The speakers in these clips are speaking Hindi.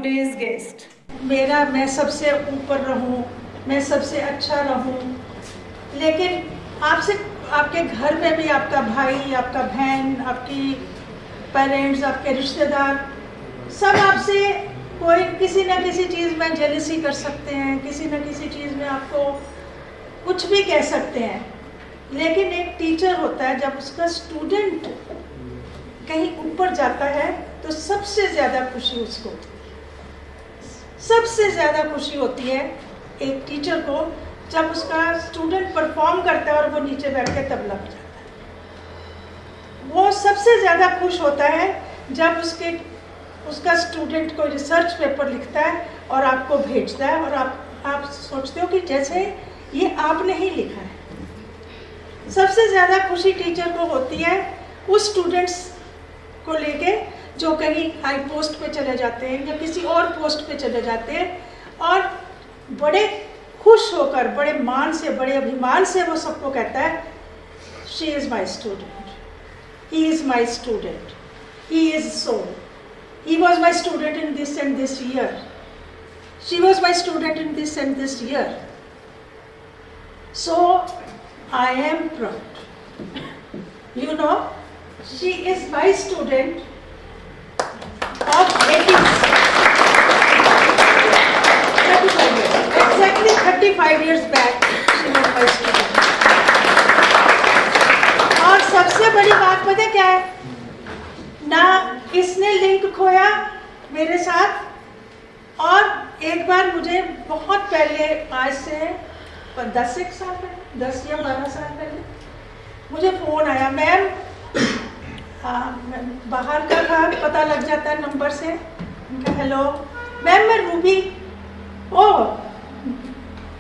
today's guest. मैं सबसे ऊपर रहूं, मैं सबसे अच्छा रहूं, लेकिन आपके घर में भी आपका भाई, आपका बहन, आपकी पेरेंट्स, आपके रिश्तेदार सब आपसे कोई किसी ना किसी चीज़ में जेलसी कर सकते हैं, किसी ना किसी चीज़ में आपको कुछ भी कह सकते हैं। लेकिन एक टीचर होता है, जब उसका स्टूडेंट कहीं ऊपर जाता है तो सबसे ज़्यादा खुशी उसको होती है। सबसे ज़्यादा खुशी होती है एक टीचर को जब उसका स्टूडेंट परफॉर्म करता है और वो नीचे बैठ के तबला बजाता है। वो सबसे ज़्यादा खुश होता है जब उसका स्टूडेंट कोई रिसर्च पेपर लिखता है और आपको भेजता है और आप सोचते हो कि जैसे ये आपने ही लिखा है। सबसे ज़्यादा खुशी टीचर को होती है उस स्टूडेंट्स को लेके जो कहीं हाई पोस्ट पे चले जाते हैं या किसी और पोस्ट पे चले जाते हैं और बड़े खुश होकर, बड़े मान से, बड़े अभिमान से वो सबको कहता है, she is my student, he is my student, he is so, he was my student in this and this year, she was my student in this and this year, so I am proud. You know, she is my student of 80s. 35 years. Exactly 35 years back, she was my student. और सबसे बड़ी बात पता क्या है? ना इसने लिंक खोया मेरे साथ, और एक बार मुझे बहुत पहले, आज से 10 साल पहले, 10 या 12 साल पहले मुझे फ़ोन आया, मैम बाहर का था, पता लग जाता है नंबर से। उनका हेलो मैम, मैं रूबी। ओह,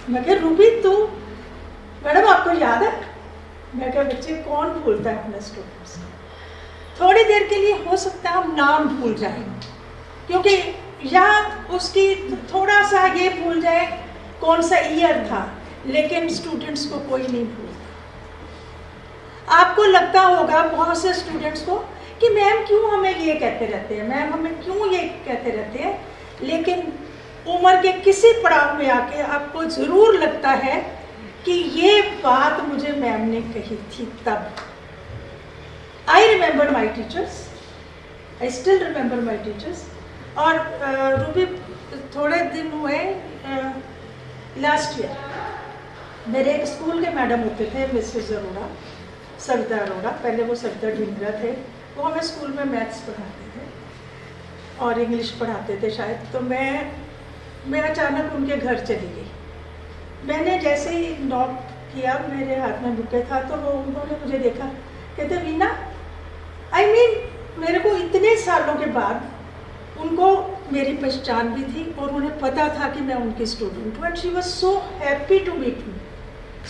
मैं क्या रूबी तू? मैडम आपको याद है? मैं क्या, बच्चे कौन भूलता है अपने स्टूडेंट्स को। थोड़ी देर के लिए हो सकता है हम नाम भूल जाएं, क्योंकि या उसकी थोड़ा सा ये भूल जाए कौन सा ईयर था, लेकिन स्टूडेंट्स को कोई नहीं भूलता। आपको लगता होगा बहुत से स्टूडेंट्स को कि मैम क्यों हमें ये कहते रहते हैं, मैम हमें क्यों ये कहते रहते हैं, लेकिन उम्र के किसी पड़ाव में आके आपको ज़रूर लगता है कि ये बात मुझे मैम ने कही थी तब। I remember my teachers, I still remember my teachers. और रूबी थोड़े दिन हुए, लास्ट ईयर मेरे एक स्कूल के मैडम होते थे, मिसेस अरोड़ा, सविता अरोड़ा, पहले वो सविता ढिंगरा थे। वो हमें स्कूल में मैथ्स पढ़ाते थे और इंग्लिश पढ़ाते थे शायद। तो मैं अचानक उनके घर चली गई। मैंने जैसे ही नॉक किया, मेरे हाथ में बुके था, तो उन्होंने मुझे देखा, कहते वीना, I mean, मेरे को इतने सालों के बाद उनको मेरी पहचान भी थी और उन्हें पता था कि मैं उनकी स्टूडेंट हूँ। And she was so happy to meet me,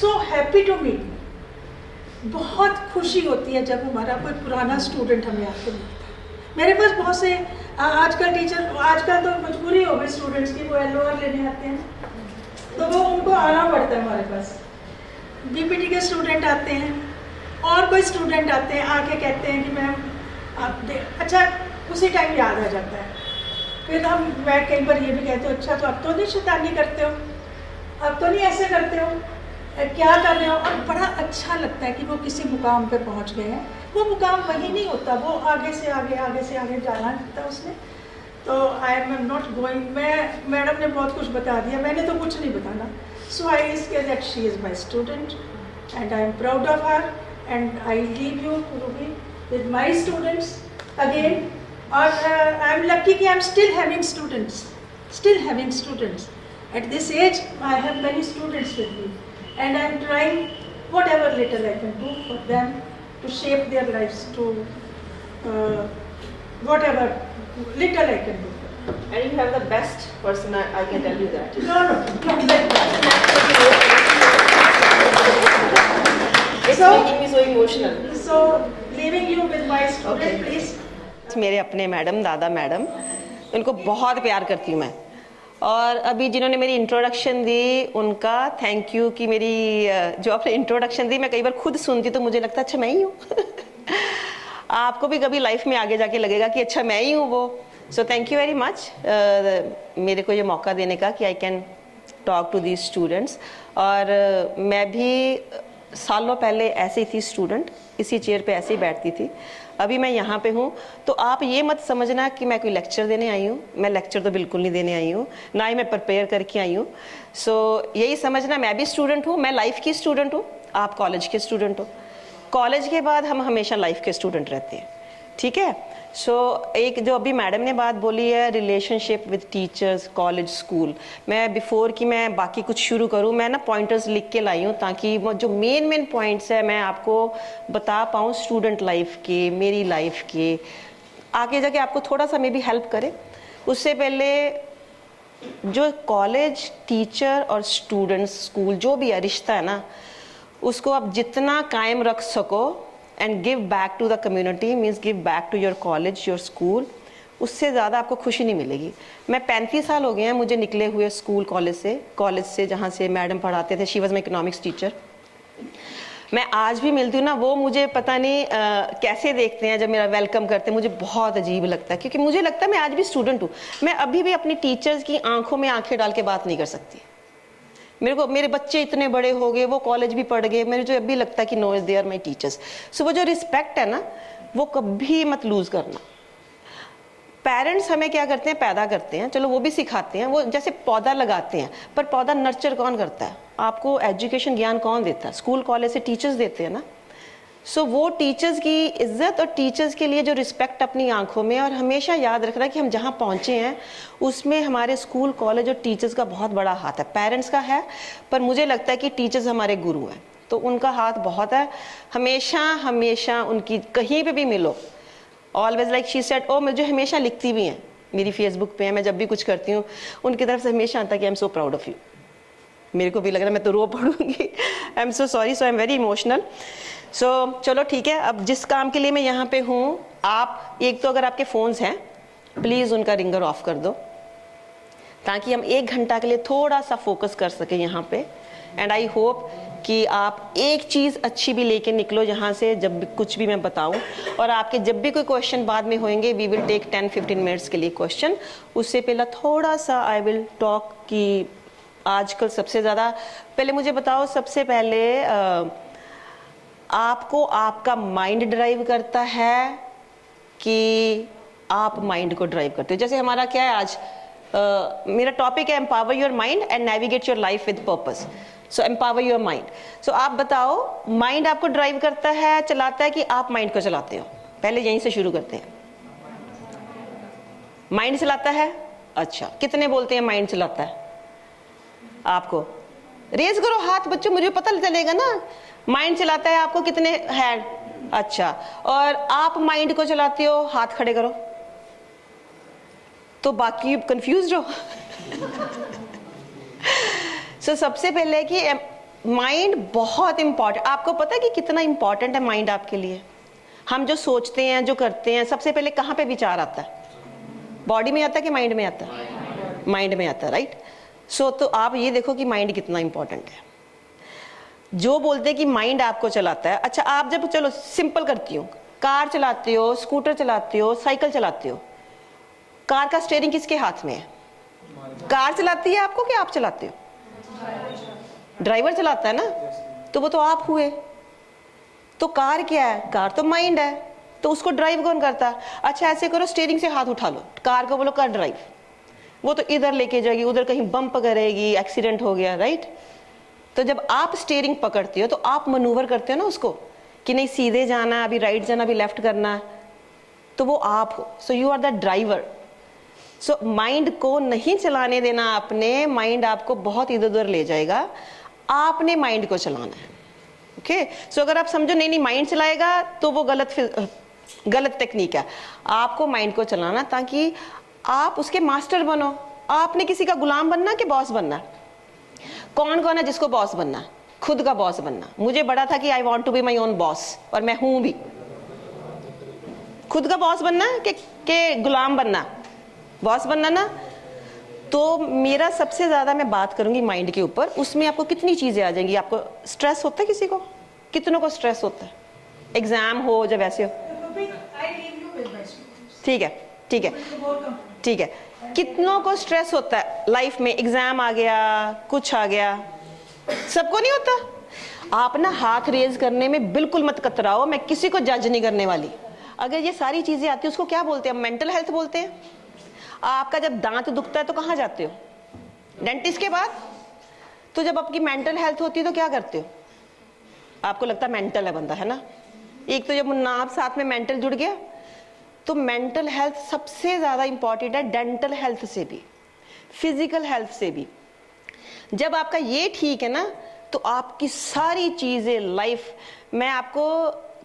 so happy to meet me. बहुत खुशी होती है जब हमारा कोई पुराना स्टूडेंट हमें आके मिलता है। मेरे पास बहुत से आजकल टीचर, आजकल तो मजबूरी हो गई स्टूडेंट्स की, वो LOR लेने आते हैं तो वो उनको आना पड़ता है हमारे पास। BPT के स्टूडेंट आते हैं और कोई स्टूडेंट आते हैं, आके कहते हैं कि मैम आप अच्छा, उसी टाइम याद आ जाता है। फिर मैं कई बार ये भी कहती हूँ, अच्छा तो अब तो नहीं शैतानी करते हो, अब तो नहीं ऐसे करते हो, क्या कर रहे हो। और बड़ा अच्छा लगता है कि वो किसी मुकाम पे पहुँच गए हैं। वो मुकाम वही नहीं होता, वो आगे से आगे, आगे से आगे जाना होता है उसने। तो आई एम नॉट गोइंग, मैडम ने बहुत कुछ बता दिया, मैंने तो कुछ नहीं बताना। सो आई इज के that she is my student and I am proud of her, and I leave you, Ruby, with my students again. और I am lucky कि I am still having students. At this age, I have many students with me, and I am trying whatever little I can do for them to shape their lives to whatever little I can do. And you have the best person, I can tell you that. No, not like that. It's making me so emotional. So, leaving you with my student, Okay. please. मेरे अपने मैडम, दादा मैडम, उनको बहुत प्यार करती हूँ मैं। और अभी जिन्होंने मेरी इंट्रोडक्शन दी, उनका थैंक यू कि मेरी जो आपने इंट्रोडक्शन दी, मैं कई बार खुद सुनती तो मुझे लगता अच्छा मैं ही हूँ। आपको भी कभी लाइफ में आगे जाके लगेगा कि अच्छा मैं ही हूँ वो। So thank you very much मेरे को ये मौका देने का कि I can talk to these students. और मैं भी सालों पहले ऐसे ही थी स्टूडेंट, इसी चेयर पे ऐसे ही बैठती थी। अभी मैं यहाँ पे हूँ, तो आप ये मत समझना कि मैं कोई लेक्चर देने आई हूँ। मैं लेक्चर तो बिल्कुल नहीं देने आई हूँ, ना ही मैं प्रिपेयर करके आई हूँ। सो यही समझना, मैं भी स्टूडेंट हूँ, मैं लाइफ की स्टूडेंट हूँ, आप कॉलेज के स्टूडेंट हो। कॉलेज के बाद हम हमेशा लाइफ के स्टूडेंट रहते हैं, ठीक है। सो एक जो अभी मैडम ने बात बोली है, relationship with teachers, college, school, मैं बिफोर कि मैं बाकी कुछ शुरू करूं, मैं ना पॉइंटर्स लिख के लाई हूं ताकि वो जो मेन पॉइंट्स है मैं आपको बता पाऊं स्टूडेंट लाइफ के, मेरी लाइफ के, आगे जाके आपको थोड़ा सा मे बी हेल्प करे। उससे पहले जो कॉलेज, टीचर और स्टूडेंट्स, स्कूल जो भी है रिश्ता है ना, उसको आप जितना कायम रख सको and give back to the community, means give back to your college, your school, उससे ज़्यादा आपको खुशी नहीं मिलेगी। मैं 35 साल हो गए हैं मुझे निकले हुए स्कूल कॉलेज से जहाँ से मैडम पढ़ाते थे। She was my economics teacher. मैं आज भी मिलती हूँ ना, वो मुझे पता नहीं कैसे देखते हैं जब मेरा वेलकम करते हैं, मुझे बहुत अजीब लगता है, क्योंकि मुझे लगता है मैं आज भी स्टूडेंट हूँ। मैं अभी भी अपनी टीचर्स की आंखों में आंखें डाल के बात नहीं कर सकती। मेरे बच्चे इतने बड़े हो गए, वो कॉलेज भी पढ़ गए, मेरे जो अभी लगता है कि no is they are my teachers. So वो जो रिस्पेक्ट है ना, वो कभी मत लूज करना। पेरेंट्स हमें क्या करते हैं, पैदा करते हैं, चलो वो भी सिखाते हैं, वो जैसे पौधा लगाते हैं, पर पौधा नर्चर कौन करता है? आपको एजुकेशन ज्ञान कौन देता है? स्कूल कॉलेज से टीचर्स देते हैं ना। सो वो टीचर्स की इज्जत और टीचर्स के लिए जो रिस्पेक्ट अपनी आंखों में, और हमेशा याद रखना कि हम जहाँ पहुँचे हैं उसमें हमारे स्कूल, कॉलेज और टीचर्स का बहुत बड़ा हाथ है। पेरेंट्स का है, पर मुझे लगता है कि टीचर्स हमारे गुरु हैं, तो उनका हाथ बहुत है। हमेशा हमेशा उनकी कहीं पे भी मिलो, ऑलवेज लाइक शी सेड, ओ मुझे हमेशा लिखती भी हैं, मेरी फेसबुक पे है, मैं जब भी कुछ करती हूँ उनकी तरफ से हमेशा आता है कि I am so proud of you. मेरे को भी लग रहा है मैं तो रो पड़ूंगी। I am so sorry, so I am very emotional. So चलो ठीक है, अब जिस काम के लिए मैं यहाँ पे हूँ, आप एक तो अगर आपके फ़ोन्स हैं प्लीज़ उनका रिंगर ऑफ कर दो, ताकि हम 1 घंटा के लिए थोड़ा सा फोकस कर सकें यहाँ पे। एंड आई होप कि आप एक चीज़ अच्छी भी लेके निकलो यहाँ से, जब भी कुछ भी मैं बताऊँ। और आपके जब भी कोई क्वेश्चन बाद में होंगे, वी विल टेक 10-15 मिनट्स के लिए क्वेश्चन। उससे पहले थोड़ा सा आई विल टॉक कि आजकल सबसे ज़्यादा, पहले मुझे बताओ, सबसे पहले आपको आपका माइंड ड्राइव करता है कि आप माइंड को ड्राइव करते हो? जैसे हमारा क्या है आज, मेरा टॉपिक है empower your mind and navigate your life with purpose. So empower your mind. So आप बताओ, माइंड आपको ड्राइव करता है, चलाता है, कि आप माइंड को चलाते हो? पहले यहीं से शुरू करते हैं। माइंड चलाता है? अच्छा, कितने बोलते हैं माइंड चलाता है? आपको रेज करो हाथ बच्चों, मुझे पता चलेगा ना। माइंड चलाता है आपको कितने हैंड? अच्छा, और आप माइंड को चलाते हो? हाथ खड़े करो। तो बाकी कंफ्यूज हो। सो सबसे पहले कि माइंड बहुत इंपॉर्टेंट। आपको पता है कि कितना इंपॉर्टेंट है माइंड आपके लिए? हम जो सोचते हैं, जो करते हैं, सबसे पहले कहाँ पे विचार आता है? बॉडी में आता है कि माइंड में आता है? माइंड में आता है, राइट। सो तो आप ये देखो कि माइंड कितना इंपॉर्टेंट है। जो बोलते हैं कि माइंड आपको चलाता है, अच्छा आप जब, चलो सिंपल करती हूँ, कार चलाते हो, स्कूटर चलाते हो, साइकिल चलाते हो, कार का स्टीयरिंग किसके हाथ में है? कार चलाती है आपको कि आप चलाते हो? ड्राइवर चलाता है ना, तो वो तो आप हुए। तो कार क्या है? कार तो माइंड है, तो उसको ड्राइव कौन करता है? अच्छा ऐसे करो, स्टीयरिंग से हाथ उठा लो, कार को बोलो कर ड्राइव, वो तो इधर लेके जाएगी, उधर कहीं बम्प करेगी, एक्सीडेंट हो गया, राइट। तो जब आप स्टीयरिंग पकड़ते हो तो आप मनूवर करते हो ना उसको, कि नहीं सीधे जाना, अभी राइट जाना, अभी लेफ्ट करना, तो वो आप हो। So you are the driver. So mind को नहीं चलाने देना आपने, माइंड आपको बहुत इधर उधर ले जाएगा, आपने माइंड को चलाना है। ओके, सो अगर आप समझो नहीं माइंड चलाएगा तो वो गलत टेक्निक है। आपको माइंड को चलाना ताकि आप उसके मास्टर बनो। आपने किसी का गुलाम बनना कि बॉस बनना? कौन कौन है जिसको बॉस बनना? खुद का बॉस बनना। मुझे बड़ा था कि I want to be my own boss, और मैं हूं भी। खुद का बॉस बनना कि गुलाम बनना? बॉस बनना ना। तो मेरा सबसे ज्यादा मैं बात करूंगी माइंड के ऊपर। उसमें आपको कितनी चीजें आ जाएंगी। आपको स्ट्रेस होता है? किसी को, कितनों को स्ट्रेस होता है? एग्जाम हो, जब ऐसे हो, I leave you with my students. ठीक है, ठीक है, ठीक है। कितनों को स्ट्रेस होता है लाइफ में, एग्जाम आ गया, कुछ आ गया, सबको नहीं होता। आप ना हाथ रेज करने में बिल्कुल मत कतराओ, मैं किसी को जज नहीं करने वाली। अगर ये सारी चीजें आती है उसको क्या बोलते हैं? मेंटल हेल्थ बोलते हैं। आपका जब दांत दुखता है तो कहाँ जाते हो? डेंटिस्ट के बाद। तो जब आपकी मेंटल हेल्थ होती है तो क्या करते हो? आपको लगता है मेंटल है बंदा, है ना? एक तो जब नाम साथ में मेंटल जुड़ गया, तो मेंटल हेल्थ सबसे ज्यादा इंपॉर्टेंट है, डेंटल हेल्थ से भी, फिजिकल हेल्थ से भी। जब आपका ये ठीक है ना, तो आपकी सारी चीजें लाइफ, मैं आपको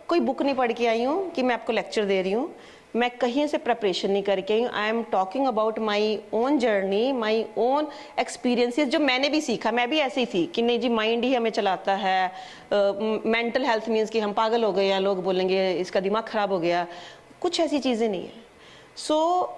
कोई बुक नहीं पढ़ के आई हूँ कि मैं आपको लेक्चर दे रही हूँ, मैं कहीं से प्रिपरेशन नहीं करके आई हूँ। I am talking about my own journey, my own experiences, जो मैंने भी सीखा। मैं भी ऐसी थी कि नहीं जी, माइंड ही हमें चलाता है, मेंटल हेल्थ मीन्स कि हम पागल हो गए, या लोग बोलेंगे इसका दिमाग खराब हो गया। कुछ ऐसी चीज़ें नहीं है। सो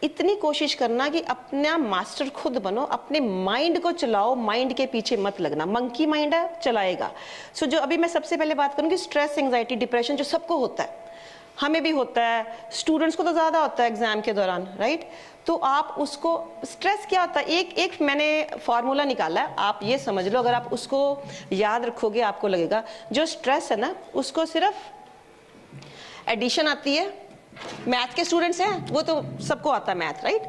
इतनी कोशिश करना कि अपना मास्टर खुद बनो, अपने माइंड को चलाओ, माइंड के पीछे मत लगना। मंकी माइंड है, चलाएगा। सो जो अभी मैं सबसे पहले बात करूँगी, स्ट्रेस, एंजाइटी, डिप्रेशन जो सबको होता है, हमें भी होता है, स्टूडेंट्स को तो ज़्यादा होता है एग्जाम के दौरान, राइट? तो आप उसको, स्ट्रेस क्या होता है, एक मैंने फॉर्मूला निकाला है, आप ये समझ लो, अगर आप उसको याद रखोगे आपको लगेगा जो स्ट्रेस है ना, उसको सिर्फ एडिशन आती है। मैथ के स्टूडेंट्स हैं, वो तो सबको आता है math, right?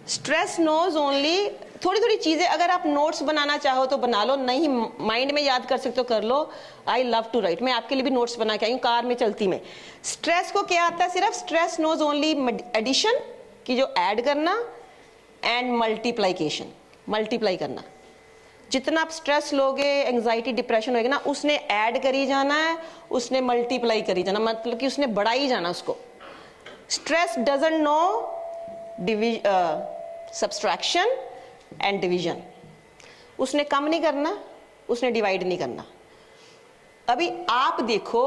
Stress knows only थोड़ी थोड़ी चीजें। अगर आप नोट्स बनाना चाहो तो बना लो, नहीं माइंड में याद कर सकते हो कर लो। आई लव टू राइट, मैं आपके लिए भी नोट्स बना के आई हूँ कार में चलती में। स्ट्रेस को क्या आता है? सिर्फ स्ट्रेस नोज ओनली एडिशन, की जो ऐड करना, एंड मल्टीप्लाइकेशन, मल्टीप्लाई करना। जितना आप स्ट्रेस लोगे, एंजाइटी, डिप्रेशन होगा ना, उसने ऐड करी जाना है, उसने मल्टीप्लाई करी जाना, मतलब कि उसने बढ़ाई जाना उसको। Stress doesn't know subtraction and division. उसने कम नहीं करना, उसने डिवाइड नहीं करना। अभी आप देखो,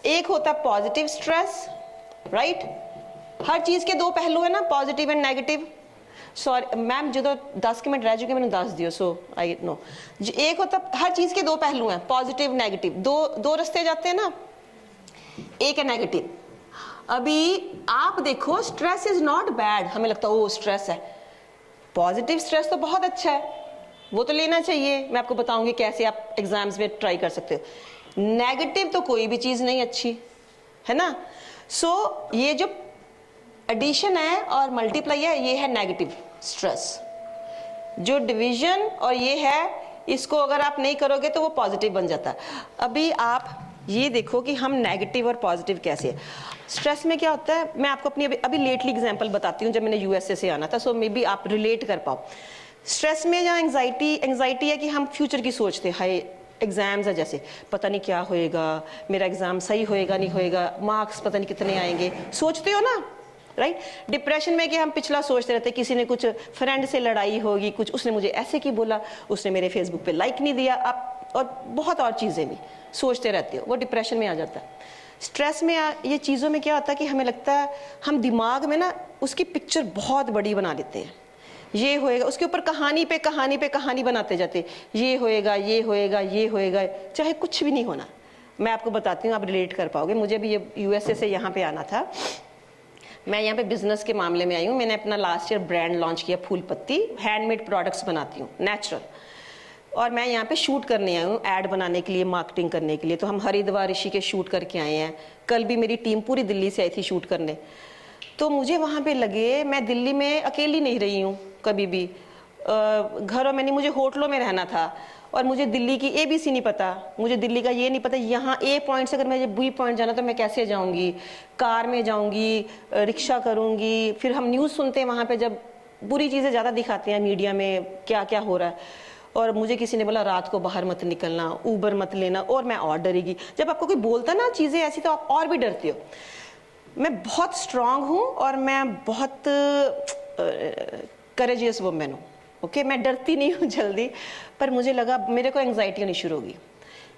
एक होता है पॉजिटिव स्ट्रेस, राइट? हर चीज के दो पहलू है ना, positive and negative. Sorry ma'am, जो तो 10 मिनट रह चुके, मैंने 10 दियो, सो आई नो। एक होता, हर चीज के दो पहलू हैं, पॉजिटिव नेगेटिव, दो रास्ते जाते हैं ना, एक है नेगेटिव। अभी आप देखो, स्ट्रेस इज नॉट बैड, हमें लगता है ओ स्ट्रेस है। पॉजिटिव स्ट्रेस तो बहुत अच्छा है, वो तो लेना चाहिए। मैं आपको बताऊंगी कैसे आप एग्जाम्स में ट्राई कर सकते हो। नेगेटिव तो कोई भी चीज नहीं अच्छी है ना। सो ये जो एडिशन है और मल्टीप्लाई है, ये है नेगेटिव स्ट्रेस। जो डिवीजन और ये है, इसको अगर आप नहीं करोगे तो वो पॉजिटिव बन जाता है। अभी आप ये देखो कि हम नेगेटिव और पॉजिटिव कैसे है। स्ट्रेस में क्या होता है, मैं आपको अपनी अभी लेटली एग्जांपल बताती हूँ, जब मैंने यूएसए से आना था, सो मे बी आप रिलेट कर पाओ। स्ट्रेस में जहाँ एंजाइटी है कि हम फ्यूचर की सोचते, हाय एग्जाम्स है, जैसे पता नहीं क्या होएगा, मेरा एग्जाम सही होएगा नहीं होएगा, मार्क्स पता नहीं कितने आएंगे, सोचते हो ना, राइट? डिप्रेशन में कि हम पिछला सोचते रहते, किसी ने कुछ फ्रेंड से लड़ाई होगी, कुछ उसने मुझे ऐसे की बोला, उसने मेरे फेसबुक पे लाइक नहीं दिया, आप और बहुत और चीज़ें भी सोचते रहते हो, वो डिप्रेशन में आ जाता है। स्ट्रेस में ये चीज़ों में क्या होता है कि हमें लगता है, हम दिमाग में ना उसकी पिक्चर बहुत बड़ी बना लेते हैं, ये होएगा, उसके ऊपर कहानी पे कहानी पे कहानी बनाते जाते, ये होएगा ये होएगा ये होएगा, चाहे कुछ भी नहीं होना। मैं आपको बताती हूँ, आप रिलेट कर पाओगे। मुझे भी ये यूएसए से यहाँ पे आना था, मैं यहाँ पे बिजनेस के मामले में आई हूँ। मैंने अपना लास्ट ईयर ब्रांड लॉन्च किया, फूल पत्ती, हैंडमेड प्रोडक्ट्स बनाती हूँ, नेचुरल। और मैं यहाँ पे शूट करने आई हूँ, ऐड बनाने के लिए, मार्केटिंग करने के लिए। तो हम हरिद्वार ऋषिकेश शूट करके आए हैं। कल भी मेरी टीम पूरी दिल्ली से आई थी शूट करने। तो मुझे वहाँ पे लगे, मैं दिल्ली में अकेली नहीं रही हूँ कभी भी, घरों में नहीं, मुझे होटलों में रहना था। और मुझे दिल्ली की ABC नहीं पता, मुझे दिल्ली का ये नहीं पता, यहाँ A पॉइंट से अगर मुझे B पॉइंट जाना तो मैं कैसे जाऊँगी, कार में जाऊँगी, रिक्शा करूँगी। फिर हम न्यूज़ सुनते हैं वहाँ पे, जब बुरी चीज़ें ज़्यादा दिखाते हैं मीडिया में, क्या क्या हो रहा है। और मुझे किसी ने बोला रात को बाहर मत निकलना, ऊबर मत लेना, और मैं और डरेगी। जब आपको कोई बोलता ना चीज़ें ऐसी, तो आप और भी डरते हो। मैं बहुत स्ट्रांग हूँ और मैं बहुत करेजियस वुमेन हूँ, ओके? मैं डरती नहीं हूँ जल्दी। पर मुझे लगा, मेरे को एंग्जाइटी होनी शुरू होगी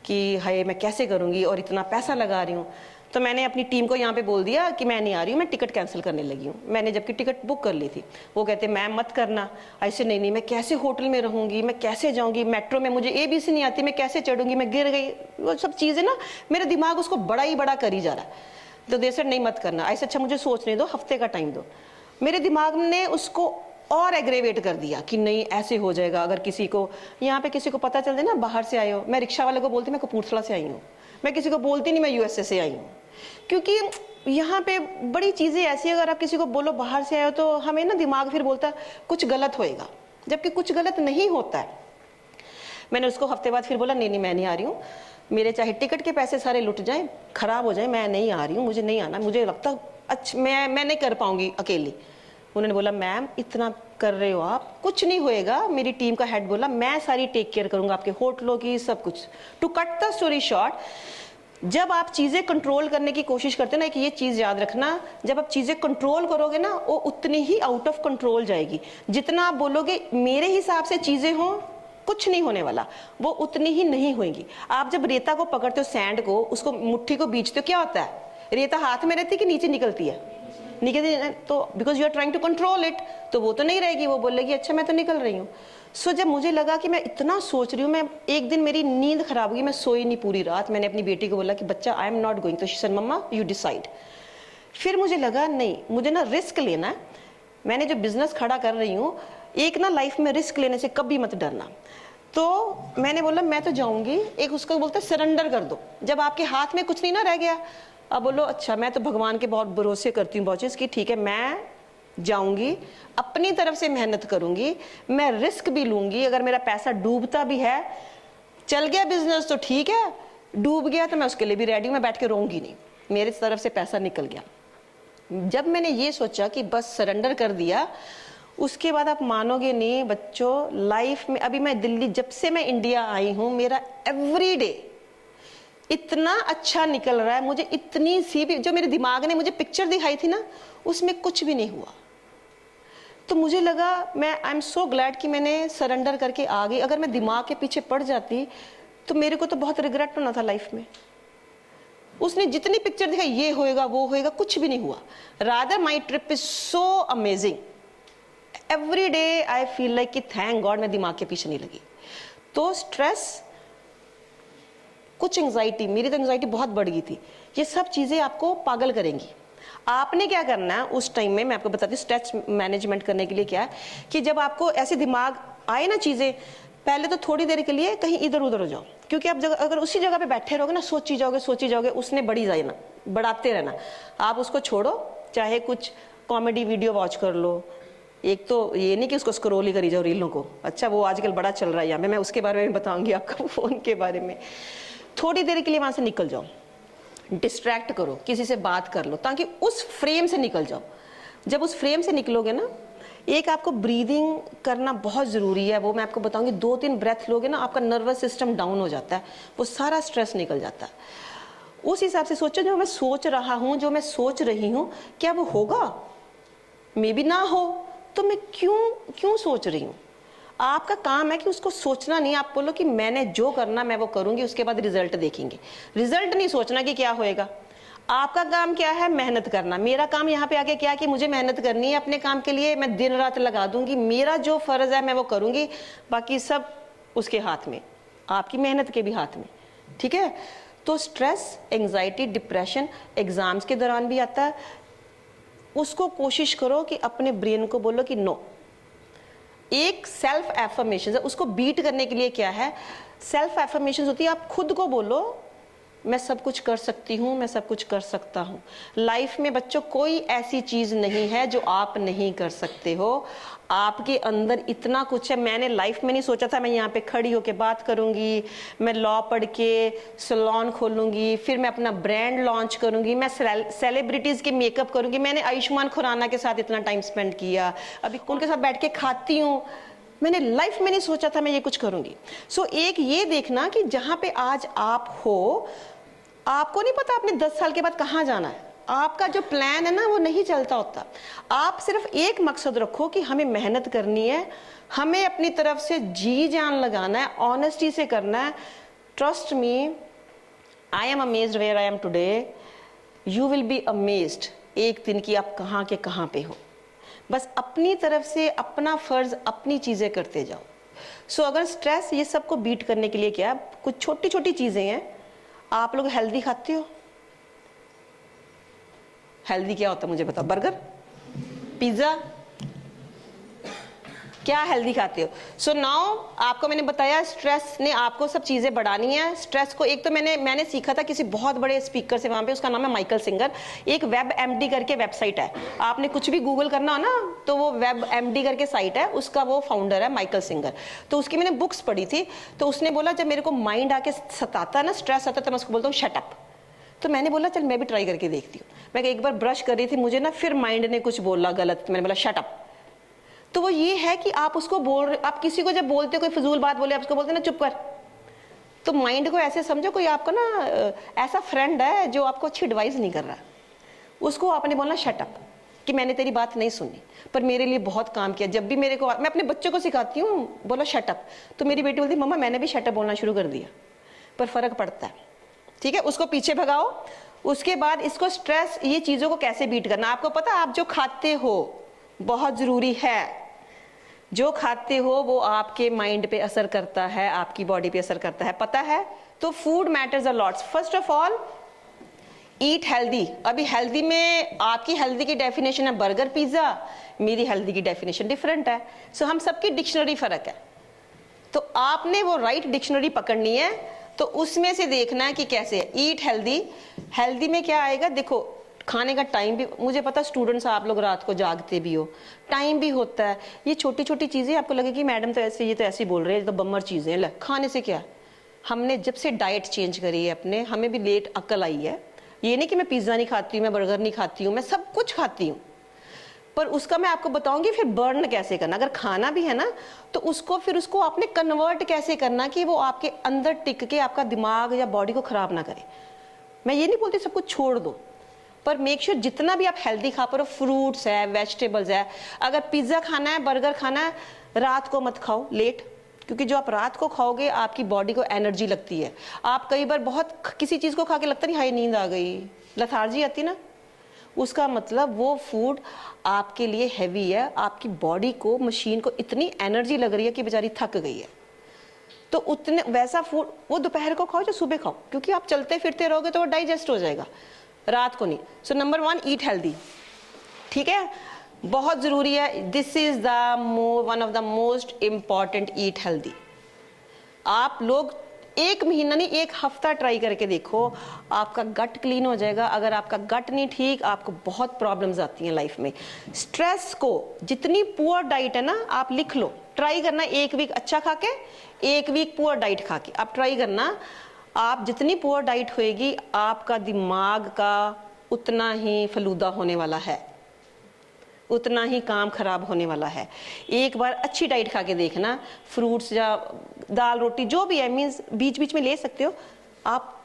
कि हाय मैं कैसे करूँगी, और इतना पैसा लगा रही हूँ। तो मैंने अपनी टीम को यहाँ पे बोल दिया कि मैं नहीं आ रही हूँ, मैं टिकट कैंसिल करने लगी हूँ। मैंने जबकि टिकट बुक कर ली थी। वो कहते मैम मत करना ऐसे, नहीं मैं कैसे होटल में रहूँगी, मैं कैसे जाऊँगी, मेट्रो में मुझे ABC नहीं आती, मैं कैसे चढ़ूँगी, मैं गिर गई, वो सब चीज़ें ना, मेरा दिमाग उसको बड़ा ही बड़ा कर ही जा रहा है। तो देर से नहीं मत करना, ऐसे अच्छा मुझे सोचने दो, हफ्ते का टाइम दो। मेरे दिमाग ने उसको और एग्रेवेट कर दिया कि नहीं ऐसे हो जाएगा। अगर किसी को यहाँ पे किसी को पता चल जाए ना बाहर से आए हो, मैं रिक्शा वाले को बोलती मैं कपूरथला से आई हूँ, मैं किसी को बोलती नहीं मैं यूएसए से आई हूँ, क्योंकि यहाँ पे बड़ी चीज़ें ऐसी है, अगर आप किसी को बोलो बाहर से आए हो तो हमें ना दिमाग फिर बोलता है कुछ गलत होएगा, जबकि कुछ गलत नहीं होता है। मैंने उसको हफ्ते बाद फिर बोला नहीं मैं नहीं आ रही हूँ, मेरे चाहे टिकट के पैसे सारे लुट जाएं, खराब हो जाए, मैं नहीं आ रही हूँ, मुझे नहीं आना, मुझे लगता अच्छा मैं नहीं कर पाऊंगी अकेली। उन्होंने बोला मैम इतना कर रहे हो आप, कुछ नहीं होएगा। मेरी टीम का हेड बोला मैं सारी टेक केयर करूंगा आपके होटलों की, सब कुछ। To cut the story short, जब आप चीज़ें कंट्रोल करने की कोशिश करते ना, कि ये चीज़ याद रखना, जब आप चीज़ें कंट्रोल करोगे ना वो उतनी ही आउट ऑफ कंट्रोल जाएगी। जितना आप बोलोगे मेरे हिसाब से चीज़ें हों, कुछ नहीं होने वाला, वो उतनी ही नहीं होंगी। आप जब रेता को पकड़ते हो, सैंड को, उसको मुट्ठी को बीचते हो, क्या होता है? रेता हाथ में रहती है कि नीचे निकलती है? निकलती है। तो because you are trying to control it, तो वो तो नहीं रहेगी, वो बोलेगी अच्छा मैं तो निकल रही हूँ। सो जब मुझे लगा कि मैं इतना सोच रही हूँ, मैं एक दिन मेरी नींद खराब हो गई, मैं सोई नहीं पूरी रात। मैंने अपनी बेटी को बोला कि बच्चा आई एम नॉट गोइंग, तो she said mamma you decide. फिर मुझे लगा नहीं, मुझे ना रिस्क लेना है। मैंने जो बिजनेस खड़ा कर रही हूँ, एक ना लाइफ में रिस्क लेने से कभी मत डरना। तो मैंने बोला मैं तो जाऊंगी। एक उसको बोलते सरेंडर कर दो, जब आपके हाथ में कुछ नहीं ना रह गया। अब बोलो अच्छा मैं तो भगवान के बहुत भरोसे करती हूँ बहुत चीज़ की, ठीक है मैं जाऊंगी, अपनी तरफ से मेहनत करूंगी, मैं रिस्क भी लूंगी। अगर मेरा पैसा डूबता भी है, चल गया बिजनेस तो ठीक है, डूब गया तो मैं उसके लिए भी रेडी हूँ, मैं बैठ के रोऊंगी नहीं, मेरी तरफ से पैसा निकल गया। जब मैंने ये सोचा कि बस सरेंडर कर दिया, उसके बाद आप मानोगे नहीं बच्चों, लाइफ में अभी मैं दिल्ली, जब से मैं इंडिया आई हूँ, मेरा एवरी डे इतना अच्छा निकल रहा है। मुझे इतनी सी भी, जो मेरे दिमाग ने मुझे पिक्चर दिखाई थी ना, उसमें कुछ भी नहीं हुआ। तो मुझे लगा मैं आई एम सो ग्लैड कि मैंने सरेंडर करके आ गई। अगर मैं दिमाग के पीछे पड़ जाती तो मेरे को तो बहुत रिग्रेट होना था लाइफ में। उसने जितनी पिक्चर दिखाई, ये होएगा वो होएगा, कुछ भी नहीं हुआ। Rather my trip is so amazing. Every day I feel like कि थैंक गॉड मैं दिमाग के पीछे नहीं लगी। तो स्ट्रेस, कुछ एंजाइटी, मेरी तो एंजाइटी बहुत बढ़ गई थी। ये सब चीज़ें आपको पागल करेंगी। आपने क्या करना है उस टाइम में, मैं आपको बताती हूँ स्ट्रेस मैनेजमेंट करने के लिए क्या है, कि जब आपको ऐसे दिमाग आए ना चीज़ें, पहले तो थोड़ी देर के लिए कहीं इधर उधर हो जाओ, क्योंकि आप अगर उसी जगह पे बैठे रहोगे ना, सोची जाओगे, उसने बढ़ी जाए ना, बढ़ाते रहना। आप उसको छोड़ो, चाहे कुछ कॉमेडी वीडियो वॉच कर लो। एक तो ये नहीं कि उसको स्क्रॉल ही करी जाओ रीलों को, अच्छा वो आजकल बड़ा चल रहा है यहाँ पे, मैं उसके बारे में बताऊंगी आपको, फोन के बारे में। थोड़ी देर के लिए वहां से निकल जाओ, डिस्ट्रैक्ट करो, किसी से बात कर लो, ताकि उस फ्रेम से निकल जाओ। जब उस फ्रेम से निकलोगे ना, एक आपको ब्रीदिंग करना बहुत ज़रूरी है, वो मैं आपको बताऊंगी। 2-3 ब्रेथ लोगे ना, आपका नर्वस सिस्टम डाउन हो जाता है, वो सारा स्ट्रेस निकल जाता है। उस हिसाब से सोचो, जो मैं सोच रहा हूँ, जो मैं सोच रही हूँ, क्या वो होगा? मे बी ना हो, तो मैं क्यों सोच रही हूँ? आपका काम है कि उसको सोचना नहीं। आप बोलो कि मैंने जो करना मैं वो करूंगी, उसके बाद रिजल्ट देखेंगे। रिजल्ट नहीं सोचना कि क्या होएगा। आपका काम क्या है? मेहनत करना। मेरा काम यहाँ पे आके क्या है कि मुझे मेहनत करनी है अपने काम के लिए, मैं दिन रात लगा दूंगी, मेरा जो फर्ज है मैं वो करूंगी, बाकी सब उसके हाथ में, आपकी मेहनत के भी हाथ में, ठीक है। तो स्ट्रेस, एंजाइटी, डिप्रेशन एग्जाम्स के दौरान भी आता है। उसको कोशिश करो कि अपने ब्रेन को बोलो कि नो। एक सेल्फ एफर्मेशन है, उसको बीट करने के लिए क्या है, सेल्फ एफर्मेशन होती है, आप खुद को बोलो मैं सब कुछ कर सकती हूँ, मैं सब कुछ कर सकता हूँ। लाइफ में बच्चों कोई ऐसी चीज़ नहीं है जो आप नहीं कर सकते हो। आपके अंदर इतना कुछ है। मैंने लाइफ में नहीं सोचा था मैं यहाँ पे खड़ी होकर बात करूँगी, मैं लॉ पढ़ के सैलून खोलूँगी, फिर मैं अपना ब्रांड लॉन्च करूँगी, मैं सेलिब्रिटीज़ के मेकअप करूँगी। मैंने आयुष्मान खुराना के साथ इतना टाइम स्पेंड किया, अभी उनके साथ बैठ के खाती हूँ। मैंने लाइफ में नहीं सोचा था मैं ये कुछ करूँगी। सो एक ये देखना कि जहाँ पे आज आप हो, आपको नहीं पता आपने 10 साल के बाद कहाँ जाना है। आपका जो प्लान है ना वो नहीं चलता होता। आप सिर्फ एक मकसद रखो कि हमें मेहनत करनी है, हमें अपनी तरफ से जी जान लगाना है, ऑनेस्टी से करना है। Trust me, I am amazed where I am today, you will be amazed एक दिन की आप कहाँ के कहाँ पे हो। बस अपनी तरफ से अपना फर्ज, अपनी चीज़ें करते जाओ। सो अगर स्ट्रेस, ये सबको बीट करने के लिए क्या, कुछ छोटी छोटी चीज़ें हैं। आप लोग हेल्दी खाते हो? हेल्दी क्या होता है मुझे बताओ, बर्गर, पिज्ज़ा, क्या हेल्दी खाते हो? सो नाउ आपको मैंने बताया स्ट्रेस ने आपको सब चीज़ें बढ़ानी है। स्ट्रेस को एक तो मैंने सीखा था किसी बहुत बड़े स्पीकर से वहाँ पे, उसका नाम है माइकल सिंगर। एक वेब एमडी करके वेबसाइट है, आपने कुछ भी गूगल करना हो ना तो वो वेब एमडी करके साइट है, उसका वो फाउंडर है माइकल सिंगर। तो उसकी मैंने बुक्स पढ़ी थी, तो उसने बोला जब मेरे को माइंड आके सताता है ना, स्ट्रेस आता है, तो मैं उसको बोलता हूँ शट अप। तो मैंने बोला चल मैं भी ट्राई करके देखती हूँ। मैं एक बार ब्रश कर रही थी, मुझे ना फिर माइंड ने कुछ बोला गलत, मैंने बोला शट अप। तो वो ये है कि आप उसको आप किसी को जब बोलते हो, कोई फजूल बात बोले, आप उसको बोलते हो ना चुप कर, तो माइंड को ऐसे समझो कोई आपका ना ऐसा फ्रेंड है जो आपको अच्छी एडवाइस नहीं कर रहा, उसको आपने बोलना शट अप कि मैंने तेरी बात नहीं सुनी पर मेरे लिए बहुत काम किया। जब भी मेरे को, मैं अपने बच्चों को सिखाती हूँ बोलो शट अप, तो मेरी बेटी बोलती मम्मा मैंने भी शट अप बोलना शुरू कर दिया, पर फर्क पड़ता है। ठीक है, उसको पीछे भगाओ। उसके बाद इसको स्ट्रेस, ये चीज़ों को कैसे बीट करना, आपको पता आप जो खाते हो बहुत ज़रूरी है। जो खाते हो वो आपके माइंड पे असर करता है, आपकी बॉडी पे असर करता है, पता है? तो food matters a lot. First of all eat healthy. अभी हेल्दी में आपकी हेल्दी की डेफिनेशन है बर्गर पिज्ज़ा, मेरी हेल्दी की डेफिनेशन डिफरेंट है। सो हम सबकी डिक्शनरी फ़र्क है, तो आपने वो राइट डिक्शनरी पकड़नी है, तो उसमें से देखना है कि कैसे ईट हेल्दी। हेल्दी में क्या आएगा, देखो खाने का टाइम भी, मुझे पता स्टूडेंट्स आप लोग रात को जागते भी हो, टाइम भी होता है। ये छोटी छोटी चीज़ें आपको लगे कि मैडम तो ऐसे, ये तो ऐसे बोल रहे हैं, ये तो बम्मर चीज़ें हैं। खाने से क्या, हमने जब से डाइट चेंज करी है अपने, हमें भी लेट अक्ल आई है। ये नहीं कि मैं पिज़्ज़ा नहीं खाती हूँ, मैं बर्गर नहीं खाती हूँ, मैं सब कुछ खाती हूँ, पर उसका मैं आपको बताऊंगी फिर बर्न कैसे करना। अगर खाना भी है ना तो उसको फिर उसको आपने कन्वर्ट कैसे करना कि वो आपके अंदर टिक के आपका दिमाग या बॉडी को खराब ना करे। मैं ये नहीं बोलती सब कुछ छोड़ दो, पर मेक श्योर जितना भी आप हेल्दी खा पा रहे हो, फ्रूट्स है, वेजिटेबल्स है। अगर पिज्ज़ा खाना है, बर्गर खाना है, रात को मत खाओ लेट, क्योंकि जो आप रात को खाओगे आपकी बॉडी को एनर्जी लगती है। आप कई बार बहुत किसी चीज़ को खा के लगता नहीं हाय नींद आ गई, लथार्जी आती ना, उसका मतलब वो फूड आपके लिए हैवी है, आपकी बॉडी को, मशीन को इतनी एनर्जी लग रही है कि बेचारी थक गई है। तो उतने वैसा फूड वो दोपहर को खाओ या सुबह खाओ, क्योंकि आप चलते फिरते रहोगे तो वो डाइजेस्ट हो जाएगा, रात को नहीं। So number 1 eat healthy. ठीक है, बहुत ज़रूरी है, this is the one of the most important, eat healthy. आप लोग 1 महीना नहीं 1 हफ्ता ट्राई करके देखो, आपका गट क्लीन हो जाएगा। अगर आपका गट नहीं ठीक, आपको बहुत प्रॉब्लम्स आती हैं लाइफ में। स्ट्रेस को, जितनी पुअर डाइट है ना, आप लिख लो, ट्राई करना 1 वीक अच्छा खा के, 1 वीक पुअर डाइट खा के, आप ट्राई करना। आप जितनी पुअर डाइट होएगी, आपका दिमाग का उतना ही फलूदा होने वाला है, उतना ही काम खराब होने वाला है। एक बार अच्छी डाइट खा के देखना, फ्रूट्स या दाल रोटी जो भी है, मीन्स बीच बीच में ले सकते हो, आप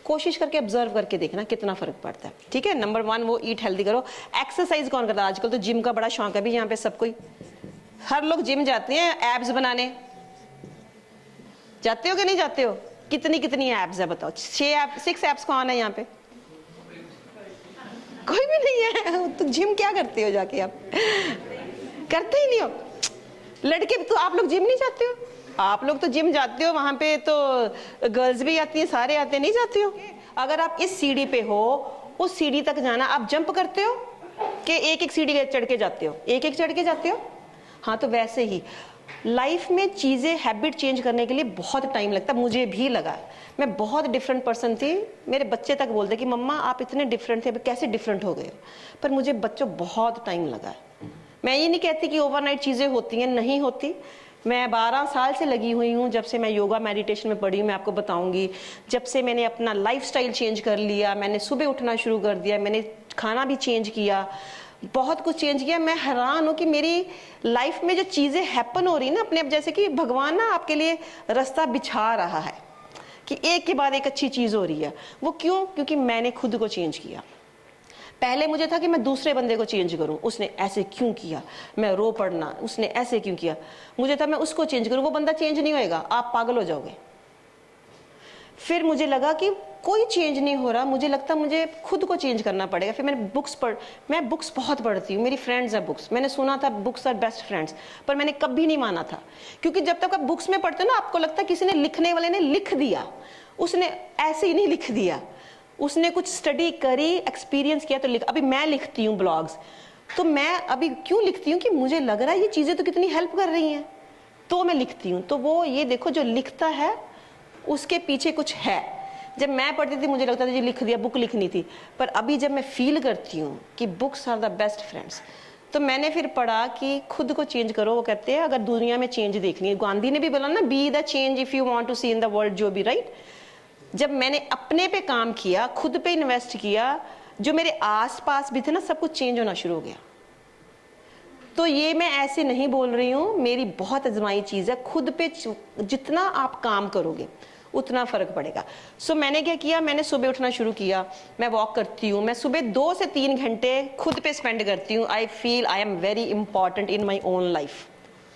कोशिश करके ऑब्जर्व करके देखना कितना फर्क पड़ता है। ठीक है, नंबर 1 वो ईट हेल्दी करो। एक्सरसाइज कौन करता है आजकल, तो जिम का बड़ा शौक है भी यहाँ पे सबको ही, हर लोग जिम जाते हैं एब्स बनाने। जाते हो कि नहीं जाते हो? कितनी कितनी एब्स है बताओ? 6 एब्स कौन है यहाँ पे? कोई भी नहीं है। तो जिम क्या करते हो जाके, आप करते ही नहीं हो। लड़के तो आप लोग जिम नहीं जाते हो? आप लोग तो जिम जाते हो, वहां पे तो गर्ल्स भी आती हैं, सारे आते हैं, नहीं जाते हो? अगर आप इस सीढ़ी पे हो, उस सीढ़ी तक जाना, आप जंप करते हो कि एक एक सीढ़ी चढ़ के जाते हो? एक एक चढ़ के जाते हो। हाँ, तो वैसे ही लाइफ में चीज़ें, हैबिट चेंज करने के लिए बहुत टाइम लगता है। मुझे भी लगा, मैं बहुत डिफरेंट पर्सन थी, मेरे बच्चे तक बोलते कि मम्मा आप इतने डिफरेंट थे, कैसे डिफरेंट हो गए हो? पर मुझे बच्चों बहुत टाइम लगा। मैं ये नहीं कहती कि ओवरनाइट चीज़ें होती हैं, नहीं होती। मैं 12 साल से लगी हुई हूँ, जब से मैं योगा मेडिटेशन में पढ़ी हूँ, मैं आपको बताऊँगी। जब से मैंने अपना लाइफस्टाइल चेंज कर लिया, मैंने सुबह उठना शुरू कर दिया, मैंने खाना भी चेंज किया, बहुत कुछ चेंज किया। मैं हैरान हूँ कि मेरी लाइफ में जो चीज़ें हैपन हो रही ना अपने आप, जैसे कि भगवान ना आपके लिए रास्ता बिछा रहा है कि एक के बाद एक अच्छी चीज़ हो रही है। वो क्यों? क्योंकि मैंने खुद को चेंज किया। पहले मुझे था कि मैं दूसरे बंदे को चेंज करूं, उसने ऐसे क्यों किया, मैं रो पड़ना, उसने ऐसे क्यों किया। मुझे था मैं उसको चेंज करूं, वो बंदा चेंज नहीं होएगा, आप पागल हो जाओगे। फिर मुझे लगा कि कोई चेंज नहीं हो रहा, मुझे लगता मुझे खुद को चेंज करना पड़ेगा। फिर मैंने मैं बुक्स बहुत पढ़ती हूँ, मेरी फ्रेंड्स हैं बुक्स, मैंने सुना था बुक्स आर बेस्ट फ्रेंड्स, पर मैंने कभी नहीं माना था। क्योंकि जब तक आप बुक्स में पढ़ते हो ना, आपको लगता है किसी ने, लिखने वाले ने लिख दिया, उसने ऐसे ही नहीं लिख दिया, उसने कुछ स्टडी करी, एक्सपीरियंस किया तो लिख। अभी मैं लिखती हूँ ब्लॉग्स, तो मैं अभी क्यों लिखती हूँ कि मुझे लग रहा है ये चीज़ें तो कितनी हेल्प कर रही हैं, तो मैं लिखती हूँ। तो वो ये देखो, जो लिखता है उसके पीछे कुछ है। जब मैं पढ़ती थी मुझे लगता था जी लिख दिया, बुक लिखनी थी, पर अभी जब मैं फील करती हूँ कि books are the best friends, तो मैंने फिर पढ़ा कि खुद को चेंज करो। वो कहते हैं अगर दुनिया में चेंज देखनी है, गांधी ने भी बोला ना, be the change if you want to see in the world, जो भी, राइट। जब मैंने अपने पे काम किया, खुद पे इन्वेस्ट किया, जो मेरे आसपास भी थे ना, सब कुछ चेंज होना शुरू हो गया। तो ये मैं ऐसे नहीं बोल रही हूँ, मेरी बहुत आजमाई चीज़ है। खुद पे जितना आप काम करोगे उतना फर्क पड़ेगा। सो मैंने क्या किया, मैंने सुबह उठना शुरू किया, मैं वॉक करती हूँ, मैं सुबह 2 से 3 घंटे खुद पे स्पेंड करती हूँ। I feel I am very important in my own life.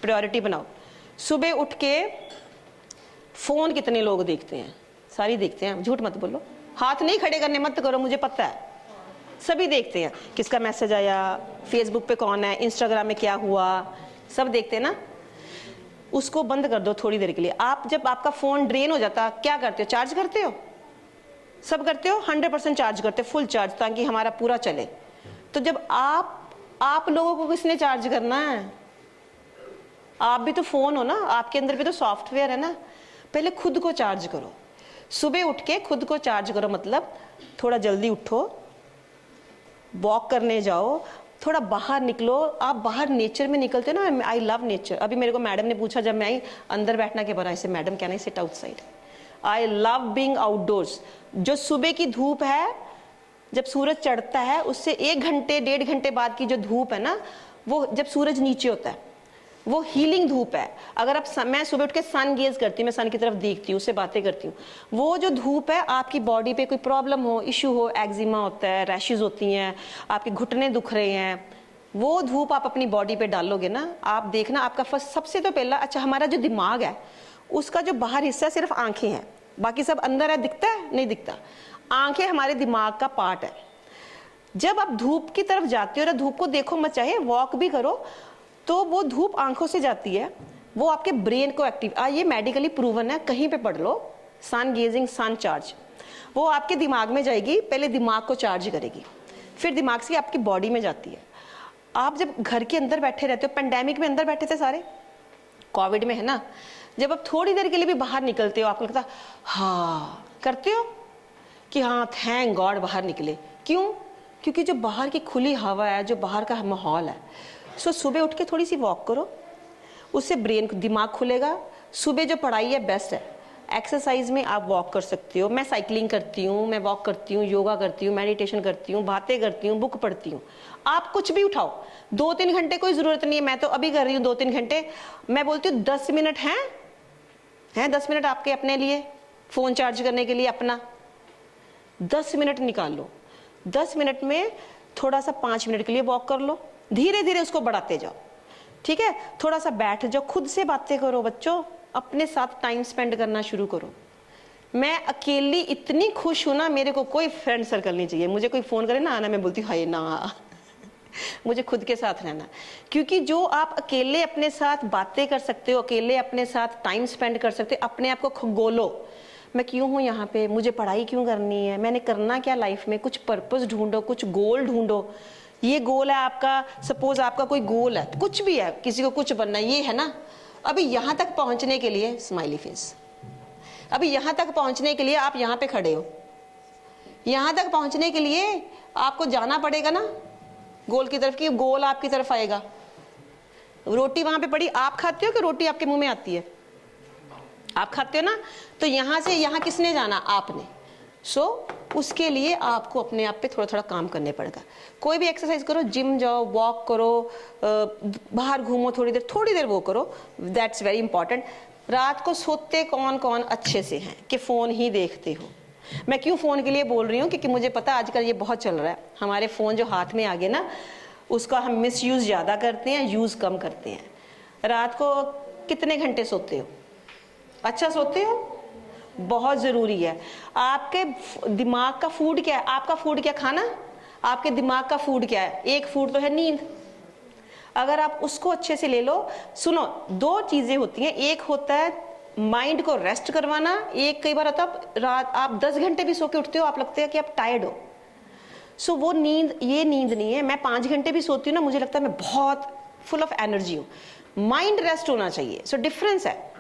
Priority बनाओ। सुबह उठ के फोन कितने लोग देखते हैं? सारी देखते हैं, झूठ मत बोलो, हाथ नहीं खड़े करने मत करो, मुझे पता है सभी देखते हैं। किसका मैसेज आया, फेसबुक पे कौन है, इंस्टाग्राम में क्या हुआ, सब देखते हैं ना। उसको बंद कर दो थोड़ी देर के लिए। आप जब आपका फोन ड्रेन हो जाता, क्या करते हो? चार्ज करते हो, सब करते हो, 100% चार्ज करते हो, फुल चार्ज, ताकि हमारा पूरा चले। तो जब आप लोगों को किसने चार्ज करना है? आप भी तो फोन हो ना, आपके अंदर भी तो सॉफ्टवेयर है ना। पहले खुद को चार्ज करो। सुबह उठ के खुद को चार्ज करो, मतलब थोड़ा जल्दी उठो, वॉक करने जाओ, थोड़ा बाहर निकलो। आप बाहर नेचर में निकलते हो ना, आई लव नेचर। अभी मेरे को मैडम ने पूछा जब मैं आई अंदर बैठना के बाद, ऐसे madam can I sit outside? I love being outdoors. जो सुबह की धूप है, जब सूरज चढ़ता है, उससे 1 घंटे 1.5 घंटे बाद की जो धूप है ना, वो जब सूरज नीचे होता है, वो हीलिंग धूप है। अगर आप मैं सुबह उठ के सन गेज करती हूँ, मैं सन की तरफ देखती हूँ, उससे बातें करती हूँ, वो जो धूप है, आपकी बॉडी पे कोई प्रॉब्लम हो, इशू हो, एक्जिमा होता है, रैशेज होती हैं, आपके घुटने दुख रहे हैं, वो धूप आप अपनी बॉडी पे डालोगे ना, आप देखना आपका फर्स्ट सबसे तो पहला, अच्छा हमारा जो दिमाग है उसका जो बाहर हिस्सा सिर्फ आंखें हैं, बाकी सब अंदर है, दिखता है? नहीं दिखता। आंखें हमारे दिमाग का पार्ट है। जब आप धूप की तरफ जाते हो, धूप को देखो मत, चाहे वॉक भी करो, तो वो धूप आंखों से जाती है, वो आपके ब्रेन को एक्टिव, ये मेडिकली प्रूवन है, कहीं पे पढ़ लो, सन गेजिंग, सन चार्ज, वो आपके दिमाग में जाएगी, पहले दिमाग को चार्ज करेगी, फिर दिमाग से आपकी बॉडी में जाती है। आप जब घर के अंदर बैठे रहते हो, पेंडेमिक में अंदर बैठे थे सारे, कोविड में है ना, जब आप थोड़ी देर के लिए भी बाहर निकलते हो, आपको लगता हाँ करते हो कि हाँ थैंक गॉड बाहर निकले। क्यों? क्योंकि जो बाहर की खुली हवा है, जो बाहर का माहौल है। सो सुबह उठ के थोड़ी सी वॉक करो, उससे ब्रेन दिमाग खुलेगा। सुबह जो पढ़ाई है बेस्ट है, एक्सरसाइज में आप वॉक कर सकते हो। मैं साइकिलिंग करती हूँ, मैं वॉक करती हूँ, योगा करती हूँ, मेडिटेशन करती हूँ, बातें करती हूँ, बुक पढ़ती हूँ। आप कुछ भी उठाओ, 2-3 घंटे कोई ज़रूरत नहीं है, मैं तो अभी कर रही हूँ 2-3 घंटे। मैं बोलती हूँ 10 मिनट हैं 10 मिनट आपके अपने लिए, फ़ोन चार्ज करने के लिए अपना 10 मिनट निकाल लो। 10 मिनट में थोड़ा सा 5 मिनट के लिए वॉक कर लो, धीरे धीरे उसको बढ़ाते जाओ, ठीक है। थोड़ा सा बैठ जाओ, खुद से बातें करो बच्चों, अपने साथ टाइम स्पेंड करना शुरू करो। मैं अकेली इतनी खुश हूं ना, मेरे को कोई फ्रेंड सर्कल नहीं चाहिए। मुझे कोई फोन करे ना, आना, मैं बोलती हूँ हाय ना मुझे खुद के साथ रहना। क्योंकि जो आप अकेले अपने साथ बातें कर सकते हो, अकेले अपने साथ टाइम स्पेंड कर सकते हो, अपने आप को खगोलो, मैं क्यों हूँ यहाँ पे, मुझे पढ़ाई क्यों करनी है, मैंने करना क्या लाइफ में, कुछ पर्पस ढूंढो, कुछ गोल ढूंढो। ये गोल है आपका, सपोज आपका कोई गोल है, कुछ भी है, किसी को कुछ बनना है, ये है ना। अभी यहाँ तक पहुँचने के लिए स्माइली फेस, अभी यहाँ तक पहुँचने के लिए आप यहाँ पे खड़े हो, यहाँ तक पहुँचने के लिए आपको जाना पड़ेगा ना गोल की तरफ, की गोल आपकी तरफ आएगा। रोटी वहाँ पे पड़ी, आप खाते हो कि रोटी आपके मुंह में आती है? आप खाते हो ना। तो यहाँ से यहाँ किसने जाना? आपने। सो उसके लिए आपको अपने आप पे थोड़ा थोड़ा काम करने पड़ेगा। कोई भी एक्सरसाइज करो, जिम जाओ, वॉक करो, बाहर घूमो, थोड़ी देर वो करो, दैट्स वेरी इंपॉर्टेंट। रात को सोते कौन कौन अच्छे से हैं कि फ़ोन ही देखते हो। मैं क्यों फ़ोन के लिए बोल रही हूँ, क्योंकि मुझे पता आजकल ये बहुत चल रहा है, हमारे फ़ोन जो हाथ में आ गए ना, उसका हम मिसयूज़ ज़्यादा करते हैं, यूज़ कम करते हैं। रात को कितने घंटे सोते हो? अच्छा सोते हो? बहुत ज़रूरी है। आपके दिमाग का फूड क्या है? आपका फूड क्या? खाना। आपके दिमाग का फूड क्या है? एक फूड तो है नींद। अगर आप उसको अच्छे से ले लो, सुनो, 2 चीज़ें होती हैं, एक होता है माइंड को रेस्ट करवाना। एक कई बार होता है रात आप 10 घंटे भी सो के उठते हो, आप लगता है कि आप टायर्ड हो। सो वो नींद, ये नींद नहीं है। मैं 5 घंटे भी सोती हूँ ना, मुझे लगता है मैं बहुत फुल ऑफ एनर्जी हूँ। माइंड रेस्ट होना चाहिए। सो डिफरेंस है,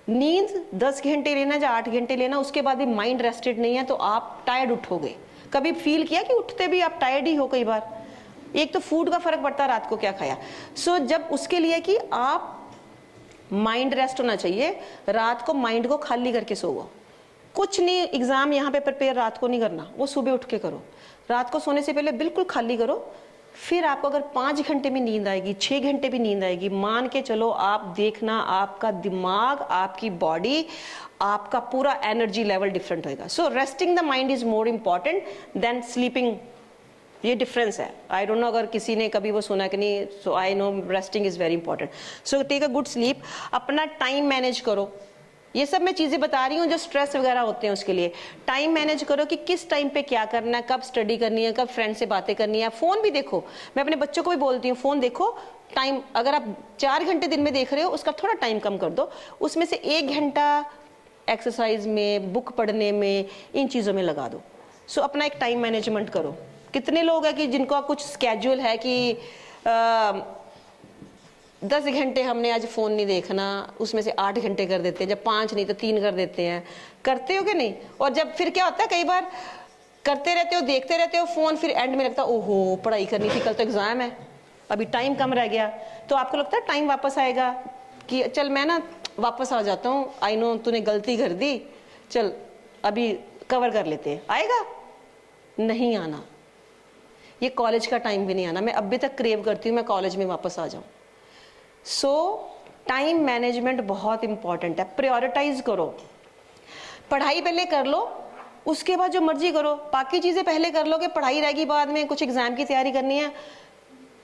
नींद 10 घंटे लेना या 8 घंटे लेना, उसके बाद भी माइंड रेस्टेड नहीं है तो आप टायर्ड उठोगे। कभी फील किया कि उठते भी आप टायर्ड ही हो? कई बार एक तो फूड का फर्क पड़ता है, रात को क्या खाया। सो जब उसके लिए कि आप माइंड रेस्ट होना चाहिए, रात को माइंड को खाली करके सोओ। कुछ नहीं, एग्जाम यहाँ पे प्रिपेयर रात को नहीं करना, वो सुबह उठ के करो। रात को सोने से पहले बिल्कुल खाली करो। फिर आपको अगर 5 घंटे में नींद आएगी, 6 घंटे भी नींद आएगी, मान के चलो आप देखना आपका दिमाग, आपकी बॉडी, आपका पूरा एनर्जी लेवल डिफरेंट होएगा। So resting the mind is more important than sleeping. ये डिफरेंस है। आई डोंट नो अगर किसी ने कभी वो सुना कि नहीं। So I know resting is very important. So take a good sleep. अपना टाइम मैनेज करो। ये सब मैं चीज़ें बता रही हूँ जो स्ट्रेस वगैरह होते हैं उसके लिए। टाइम मैनेज करो कि किस टाइम पे क्या करना है, कब स्टडी करनी है, कब फ्रेंड से बातें करनी है। फ़ोन भी देखो, मैं अपने बच्चों को भी बोलती हूँ फ़ोन देखो। टाइम अगर आप 4 घंटे दिन में देख रहे हो, उसका थोड़ा टाइम कम कर दो, उसमें से 1 घंटा एक्सरसाइज में, बुक पढ़ने में, इन चीज़ों में लगा दो। सो अपना एक टाइम मैनेजमेंट करो। कितने लोग हैं कि जिनको कुछ स्केड्यूल है कि 10 घंटे हमने आज फ़ोन नहीं देखना, उसमें से 8 घंटे कर देते हैं, जब 5 नहीं तो 3 कर देते हैं। करते हो कि नहीं? और जब फिर क्या होता है, कई बार करते रहते हो, देखते रहते हो फ़ोन, फिर एंड में लगता है ओहो पढ़ाई करनी थी, कल तो एग्ज़ाम है, अभी टाइम कम रह गया। तो आपको लगता है टाइम वापस आएगा कि चल मैं ना वापस आ जाता हूँ, आई नो तूने गलती कर दी, चल अभी कवर कर लेते हैं। आएगा? नहीं आना। ये कॉलेज का टाइम भी नहीं आना। मैं अभी तक क्रेव करती हूँ मैं कॉलेज में वापस आ जाऊँ। सो टाइम मैनेजमेंट बहुत इंपॉर्टेंट है। प्रायोरिटाइज करो। पढ़ाई पहले कर लो, उसके बाद जो मर्जी करो। बाकी चीज़ें पहले कर लो कि पढ़ाई रहेगी बाद में, कुछ एग्जाम की तैयारी करनी है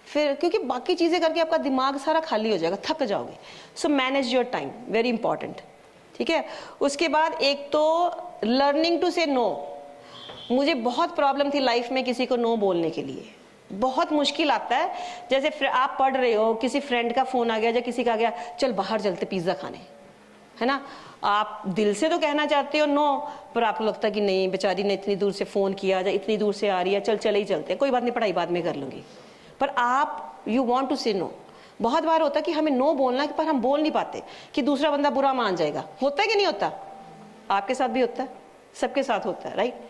फिर, क्योंकि बाकी चीज़ें करके आपका दिमाग सारा खाली हो जाएगा, थक जाओगे। So manage your time, very important. ठीक है। उसके बाद एक तो लर्निंग टू से नो। मुझे बहुत प्रॉब्लम थी लाइफ में किसी को नो बोलने के लिए, बहुत मुश्किल आता है। जैसे आप पढ़ रहे हो, किसी फ्रेंड का फ़ोन आ गया या किसी का आ गया, चल बाहर चलते पिज़्ज़ा खाने, है ना। आप दिल से तो कहना चाहते हो नो, पर आपको लगता है कि नहीं बेचारी ने इतनी दूर से फ़ोन किया या इतनी दूर से आ रही है, चल चले ही चलते हैं, कोई बात नहीं पढ़ाई बाद में कर लूँगी। पर आप यू वॉन्ट टू से नो। बहुत बार होता है कि हमें नो बोलना, पर हम बोल नहीं पाते कि दूसरा बंदा बुरा मान जाएगा। होता है कि नहीं होता? आपके साथ भी होता है, सबके साथ होता है, राइट।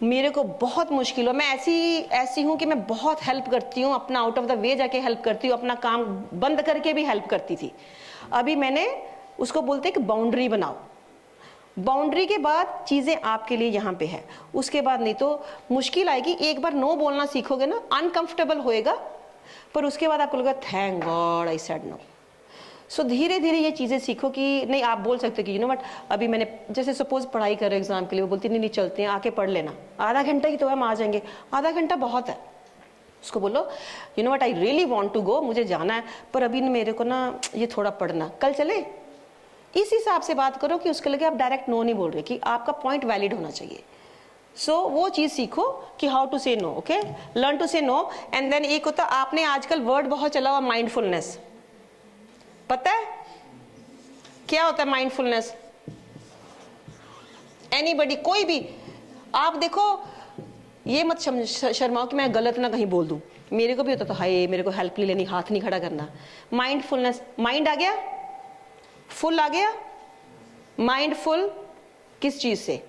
मेरे को बहुत मुश्किल हो, मैं ऐसी हूँ कि मैं बहुत हेल्प करती हूँ, अपना आउट ऑफ द वे जाके हेल्प करती हूँ, अपना काम बंद करके भी हेल्प करती थी। अभी मैंने उसको बोलते हैं कि बाउंड्री बनाओ। बाउंड्री के बाद चीज़ें आपके लिए यहाँ पे है, उसके बाद नहीं तो मुश्किल आएगी। एक बार नो बोलना सीखोगे ना, अनकंफर्टेबल होएगा, पर उसके बाद आपको लगेगा thank God I said no. So धीरे धीरे ये चीज़ें सीखो कि नहीं, आप बोल सकते हो कि यू नो व्हाट, अभी मैंने जैसे सपोज पढ़ाई कर रहे हो एग्जाम के लिए, वो बोलती नहीं चलते हैं, आके पढ़ लेना, आधा घंटा ही तो है, हम आ जाएंगे। आधा घंटा बहुत है। उसको बोलो you know what I really want to go, मुझे जाना है, पर अभी मेरे को ना ये थोड़ा पढ़ना, कल चले। इस हिसाब से बात करो कि उसके लगे आप डायरेक्ट नो नहीं बोल रहे, कि आपका पॉइंट वैलिड होना चाहिए। सो वो चीज़ सीखो कि हाउ टू से नो। ओके, लर्न टू से नो। एंड देन एक होता, आपने आजकल वर्ड बहुत चला हुआ माइंडफुलनेस, पता है क्या होता है माइंडफुलनेस? एनीबडी, कोई भी आप देखो, ये मत शर्माओ कि मैं गलत ना कहीं बोल दूं। मेरे को भी होता था, हाय मेरे को हेल्प नहीं लेनी, हाथ नहीं खड़ा करना। माइंडफुलनेस, माइंड आ गया, फुल आ गया। माइंडफुल किस चीज से?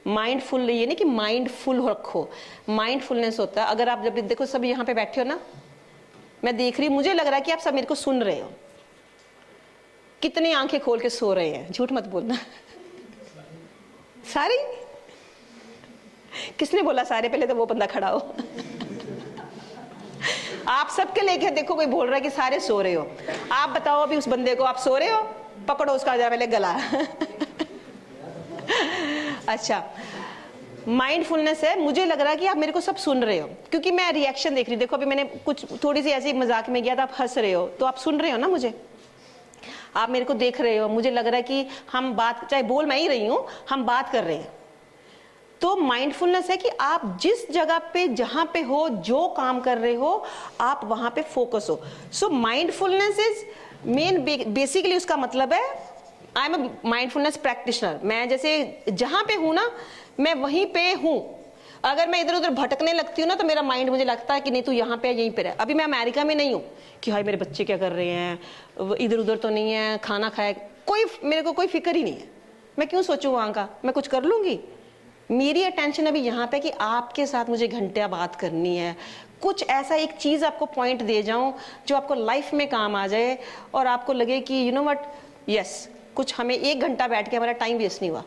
माइंडफुल ये नहीं कि माइंडफुल रखो, माइंडफुलनेस होता है अगर आप जब देखो सब यहाँ पे बैठे हो ना, मैं देख रही, मुझे लग रहा है कि आप सब मेरे को सुन रहे हो। कितनी आंखें खोल के सो रहे हैं, झूठ मत बोलना। सारी? किसने बोला सारे? पहले तो वो बंदा खड़ा हो। आप सबके लेके देखो, कोई बोल रहा है कि सारे सो रहे हो। आप बताओ अभी उस बंदे को, आप सो रहे हो? पकड़ो उसका जा पहले गला। अच्छा, माइंडफुलनेस है। मुझे लग रहा है कि आप मेरे को सब सुन रहे हो, क्योंकि मैं रिएक्शन देख रही हूँ। देखो अभी मैंने कुछ थोड़ी सी ऐसी मजाक में गया था, आप हंस रहे हो, तो आप सुन रहे हो ना मुझे, आप मेरे को देख रहे हो। मुझे लग रहा है कि हम बात, चाहे बोल मैं ही रही हूँ, हम बात कर रहे हैं। तो माइंडफुलनेस है कि आप जिस जगह पे, जहां पे हो, जो काम कर रहे हो, आप वहां पे फोकस हो। सो माइंडफुलनेस इज मेन, बेसिकली उसका मतलब है I am a mindfulness practitioner. मैं जैसे जहाँ पे हूँ ना, मैं वहीं पे हूँ। अगर मैं इधर उधर भटकने लगती हूँ ना, तो मेरा माइंड मुझे लगता है कि नहीं, तू यहाँ पे है, यहीं पे है। अभी मैं अमेरिका में नहीं हूँ कि हाय मेरे बच्चे क्या कर रहे हैं, इधर उधर तो नहीं है, खाना खाया, कोई मेरे को कोई फिक्र ही नहीं है। मैं क्यों सोचूं वहाँ का, मैं कुछ कर लूँगी। मेरी अटेंशन अभी यहाँ पे कि आपके साथ मुझे घंटे बात करनी है, कुछ ऐसा एक चीज़ आपको पॉइंट दे जाऊँ जो आपको लाइफ में काम आ जाए और आपको लगे कि यू नो व्हाट, यस, कुछ हमें 1 घंटा बैठ के हमारा टाइम वेस्ट नहीं हुआ,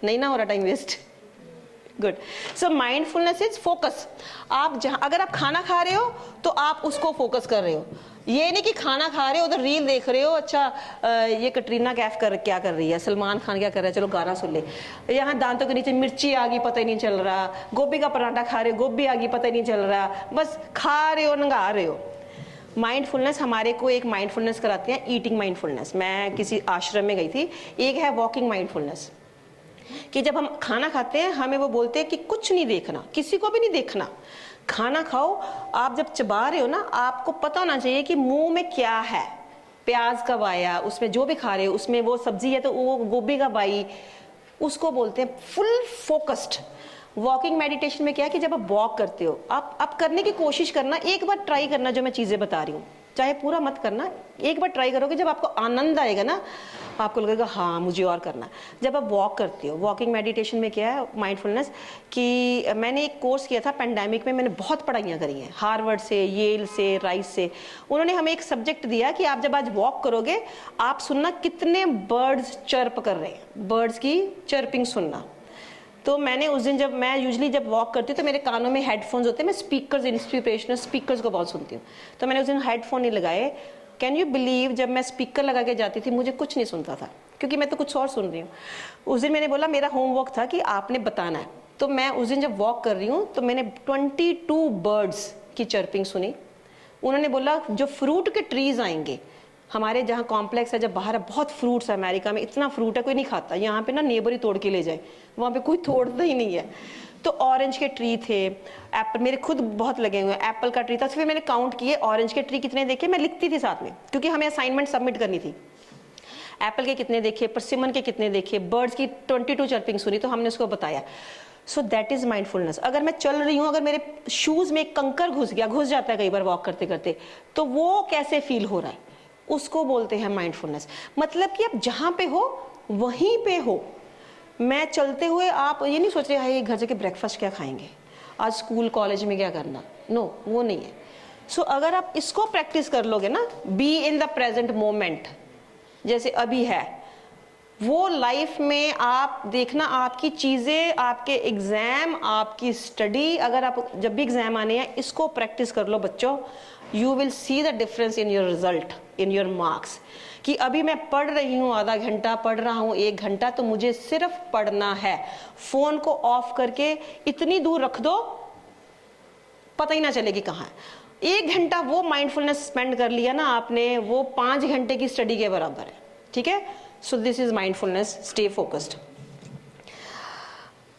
नहीं ना हो रहा time waste. Good. So mindfulness is focus. आप जहाँ, अगर आप खाना खा रहे हो तो आप उसको फोकस कर रहे हो। ये नहीं कि खाना खा रहे हो उधर रील देख रहे हो, अच्छा ये कटरीना कैफ क्या कर रही है, सलमान खान क्या कर रहा है, चलो गाना सुन ले। यहाँ दांतों के नीचे मिर्ची आ गई, पता ही नहीं चल रहा। गोभी का पराठा खा रहे हो, गोभी आ गई, पता ही नहीं चल रहा, बस खा रहे हो, नंगा रहे हो। माइंडफुलनेस हमारे को एक माइंडफुलनेस कराते हैं, ईटिंग माइंडफुलनेस। मैं किसी आश्रम में गई थी। एक है वॉकिंग माइंडफुलनेस, कि जब हम खाना खाते हैं हमें वो बोलते हैं कि कुछ नहीं देखना, किसी को भी नहीं देखना, खाना खाओ। आप जब चबा रहे हो ना, आपको पता होना चाहिए कि मुंह में क्या है, प्याज कब आया, उसमें जो भी खा रहे हो, उसमें वो सब्जी है तो वो गोभी का बाई, उसको बोलते हैं फुल फोकस्ड। वॉकिंग मेडिटेशन में क्या है कि जब आप वॉक करते हो, आप करने की कोशिश करना, एक बार ट्राई करना जो मैं चीज़ें बता रही हूँ, चाहे पूरा मत करना, एक बार ट्राई करोगे, जब आपको आनंद आएगा ना, आपको लगेगा हाँ मुझे और करना। जब आप वॉक करते हो, वॉकिंग मेडिटेशन में क्या है माइंडफुलनेस, कि मैंने एक कोर्स किया था पैंडेमिक में, मैंने बहुत पढ़ाइयाँ करी हैं हार्वर्ड से, येल से, राइस से। उन्होंने हमें एक सब्जेक्ट दिया कि आप जब आज वॉक करोगे, आप सुनना कितने बर्ड्स चर्प कर रहे हैं, बर्ड्स की चर्पिंग सुनना। तो मैंने उस दिन, जब मैं यूजुअली जब वॉक करती हूँ तो मेरे कानों में हेडफोन्स होते हैं, मैं स्पीकर्स, इंस्पिरेशनल स्पीकर्स को बहुत सुनती हूँ, तो मैंने उस दिन हेडफोन नहीं लगाए। कैन यू बिलीव, जब मैं स्पीकर लगा के जाती थी मुझे कुछ नहीं सुनता था, क्योंकि मैं तो कुछ और सुन रही हूँ। उस दिन मैंने बोला, मेरा होमवर्क था कि आपने बताना है। तो मैं उस दिन जब वॉक कर रही हूँ तो मैंने 22 बर्ड्स की चर्पिंग सुनी। उन्होंने बोला जो फ्रूट के ट्रीज आएंगे, हमारे जहाँ कॉम्प्लेक्स है, जब बाहर है, बहुत फ्रूट्स है अमेरिका में, इतना फ्रूट है कोई नहीं खाता, यहाँ पे ना नेबर ही तोड़ के ले जाए, वहाँ पे कोई तोड़ता ही नहीं है। तो ऑरेंज के ट्री थे, एप्पल, मेरे खुद बहुत लगे हुए हैं, एप्पल का ट्री था। फिर मैंने काउंट किए ऑरेंज के ट्री कितने देखे, मैं लिखती थी साथ में, क्योंकि हमें असाइनमेंट सबमिट करनी थी। एप्पल के कितने देखे, परसिमन के कितने देखे, बर्ड्स की 22 चर्पिंग सुनी, तो हमने उसको बताया। So that is mindfulness. अगर मैं चल रही हूँ, अगर मेरे शूज में एक कंकर घुस जाता है कई बार वॉक करते करते, तो वो कैसे फील हो रहा है, उसको बोलते हैं माइंडफुलनेस। मतलब कि आप जहाँ पे हो वहीं पे हो। मैं चलते हुए, आप ये नहीं सोच रहे हाय घर जाके ब्रेकफास्ट क्या खाएंगे, आज स्कूल कॉलेज में क्या करना, नो, वो नहीं है। सो अगर आप इसको प्रैक्टिस कर लोगे ना, be in the present moment, जैसे अभी है, वो लाइफ में आप देखना, आपकी चीज़ें, आपके एग्जाम, आपकी स्टडी, अगर आप जब भी एग्जाम आने हैं, इसको प्रैक्टिस कर लो बच्चों, you will see the difference in your result, in your marks. कि अभी मैं पढ़ रही हूँ, आधा घंटा पढ़ रहा हूँ, 1 घंटा, तो मुझे सिर्फ पढ़ना है। फोन को ऑफ करके इतनी दूर रख दो, पता ही ना चलेगी कहाँ है। 1 घंटा वो माइंडफुलनेस स्पेंड कर लिया ना आपने, वो 5 घंटे की स्टडी के बराबर है। ठीक है, सो this is mindfulness, stay focused.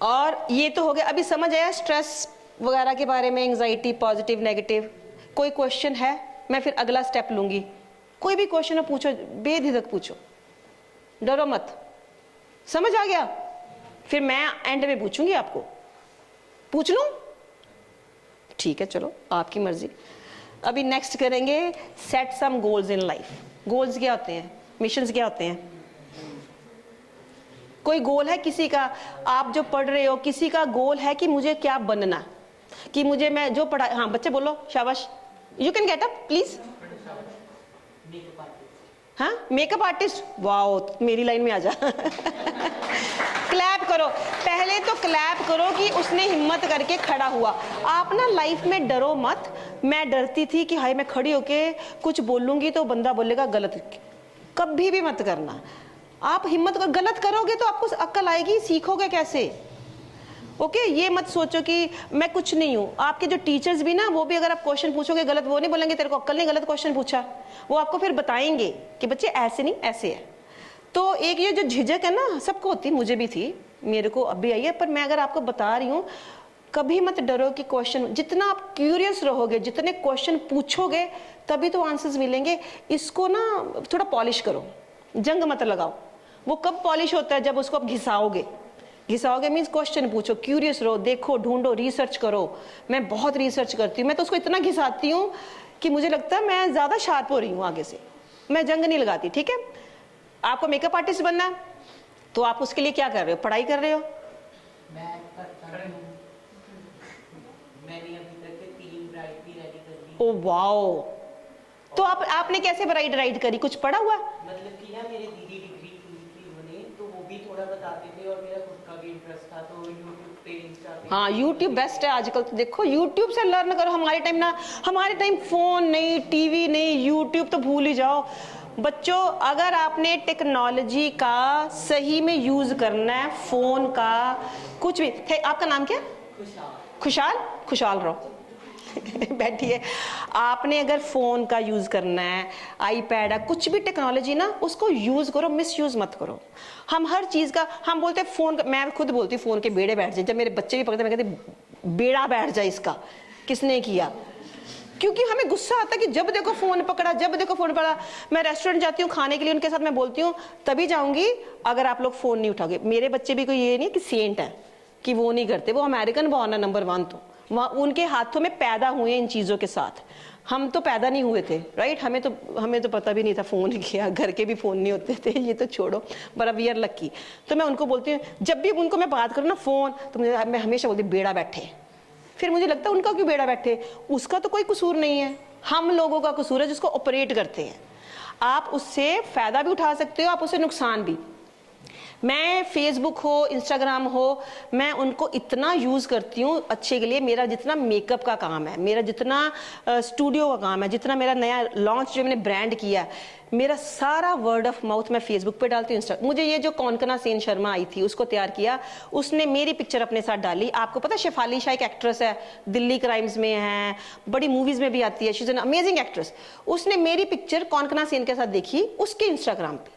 और ये तो हो गया, अभी समझ आया स्ट्रेस वगैरह के बारे में, एंजाइटी, पॉजिटिव, नेगेटिव। कोई क्वेश्चन है, मैं फिर अगला स्टेप लूंगी। कोई भी क्वेश्चन हो पूछो, बेझिझक पूछो, डरो मत। समझ आ गया? फिर मैं एंड में पूछूंगी आपको, पूछ लूं? ठीक है, चलो आपकी मर्जी। अभी नेक्स्ट करेंगे set some goals in life. Goals क्या होते हैं, मिशंस क्या होते हैं? कोई गोल है किसी का, आप जो पढ़ रहे हो, किसी का गोल है कि मुझे क्या बनना, कि मुझे, मैं जो पढ़ा, हाँ बच्चे बोलो, शाबाश, you can get up please. हाँ, मेकअप आर्टिस्ट, वाओ, मेरी लाइन में आ जा। क्लैप करो, पहले तो क्लैप करो कि उसने हिम्मत करके खड़ा हुआ। आप ना लाइफ में डरो मत। मैं डरती थी कि हाय मैं खड़ी होके कुछ बोलूंगी तो बंदा बोलेगा गलत, कभी भी मत करना। आप हिम्मत कर, गलत करोगे तो आपको अक्ल आएगी, सीखोगे कैसे। ओके, ये मत सोचो कि मैं कुछ नहीं हूँ। आपके जो टीचर्स भी ना, वो भी अगर आप क्वेश्चन पूछोगे गलत, वो नहीं बोलेंगे तेरे को अक्ल नहीं, गलत क्वेश्चन पूछा। वो आपको फिर बताएंगे कि बच्चे ऐसे नहीं, ऐसे है। तो एक ये जो झिझक है ना, सबको होती, मुझे भी थी, मेरे को अभी आई है, पर मैं अगर आपको बता रही हूँ, कभी मत डरो कि क्वेश्चन, जितना आप क्यूरियस रहोगे, जितने क्वेश्चन पूछोगे, तभी तो आंसर्स मिलेंगे। इसको ना थोड़ा पॉलिश करो, जंग मत लगाओ। वो कब पॉलिश होता है? जब उसको आप घिसाओगे। घिसाओगे मीन्स क्वेश्चन पूछो, क्यूरियस रहो, देखो, ढूंढो, रिसर्च करो। मैं बहुत रिसर्च करती हूँ, मैं तो उसको इतना घिसाती हूँ कि मुझे लगता है मैं ज़्यादा शार्प हो रही हूँ आगे से। मैं जंग नहीं लगाती, ठीक है। आपको मेकअप आर्टिस्ट बनना है तो आप उसके लिए क्या कर रहे हो? पढ़ाई कर रहे हो? मैं करता हूँ। मैंने अभी तक के 3 ब्राइड भी रेडी कर ली। ओ वाओ, तो आपने कैसे ब्राइड राइड करी? कुछ पढ़ा हुआ? मतलब कि ना मेरे दीदी डिग्री की थी उन्होंने, तो वो भी थोड़ा बताते थे और मेरा खुद का भी इंटरेस्ट था, तो यूट्यूब पे, इंस्टा पे। हाँ, यूट्यूब बेस्ट है आजकल तो। देखो, यूट्यूब से लर्न करो। हमारे टाइम फोन नहीं, टीवी नहीं, यूट्यूब तो भूल ही जाओ। बच्चों, अगर आपने टेक्नोलॉजी का सही में यूज करना है, फोन का कुछ भी। आपका नाम क्या? खुशहाल। खुशहाल रहो। बैठिए। आपने अगर फोन का यूज करना है, आईपैड है, कुछ भी टेक्नोलॉजी ना, उसको यूज करो, मिस यूज मत करो। हम हर चीज का हम बोलते हैं फोन, मैं खुद बोलती हूँ फोन के बेड़े बैठ जाए। जब मेरे बच्चे भी पकड़ते, मैं कहती बेड़ा बैठ जाए इसका, किसने किया? क्योंकि हमें गुस्सा आता है कि जब देखो फोन पकड़ा, जब देखो फोन पकड़ा। मैं रेस्टोरेंट जाती हूँ खाने के लिए, उनके साथ मैं बोलती हूँ तभी जाऊंगी अगर आप लोग फोन नहीं उठाओगे। मेरे बच्चे भी कोई ये नहीं कि सेंट है कि वो नहीं करते, वो अमेरिकन बॉर्न है नंबर 1। तो वहाँ उनके हाथों में पैदा हुए इन चीज़ों के साथ। हम तो पैदा नहीं हुए थे, राइट। हमें तो पता भी नहीं था फ़ोन किया, घर के भी फ़ोन नहीं होते थे, ये तो छोड़ो। But we are lucky. तो मैं उनको बोलती हूँ, जब भी उनको मैं बात करूँ ना फ़ोन, तो मैं हमेशा बोलती हूँ बेड़ा बैठे। फिर मुझे लगता है उनका क्यों बेड़ा बैठे? उसका तो कोई कसूर नहीं है, हम लोगों का कसूर है जिसको ऑपरेट करते हैं। आप उससे फ़ायदा भी उठा सकते हो, आप उससे नुकसान भी। मैं फेसबुक हो, इंस्टाग्राम हो, मैं उनको इतना यूज़ करती हूँ अच्छे के लिए। मेरा जितना मेकअप का काम है, मेरा जितना स्टूडियो का काम है, जितना मेरा नया लॉन्च जो मैंने ब्रांड किया है, मेरा सारा वर्ड ऑफ माउथ मैं फेसबुक पे डालती हूँ। मुझे ये जो कौनकना सेन शर्मा आई थी, उसको तैयार किया, उसने मेरी पिक्चर अपने साथ डाली। आपको पता है शेफाली शाह एक एक्ट्रेस है, दिल्ली क्राइम्स में है, बड़ी मूवीज़ में भी आती है, she is an amazing actress. उसने मेरी पिक्चर कौनकना सेन के साथ देखी उसके इंस्टाग्राम पे।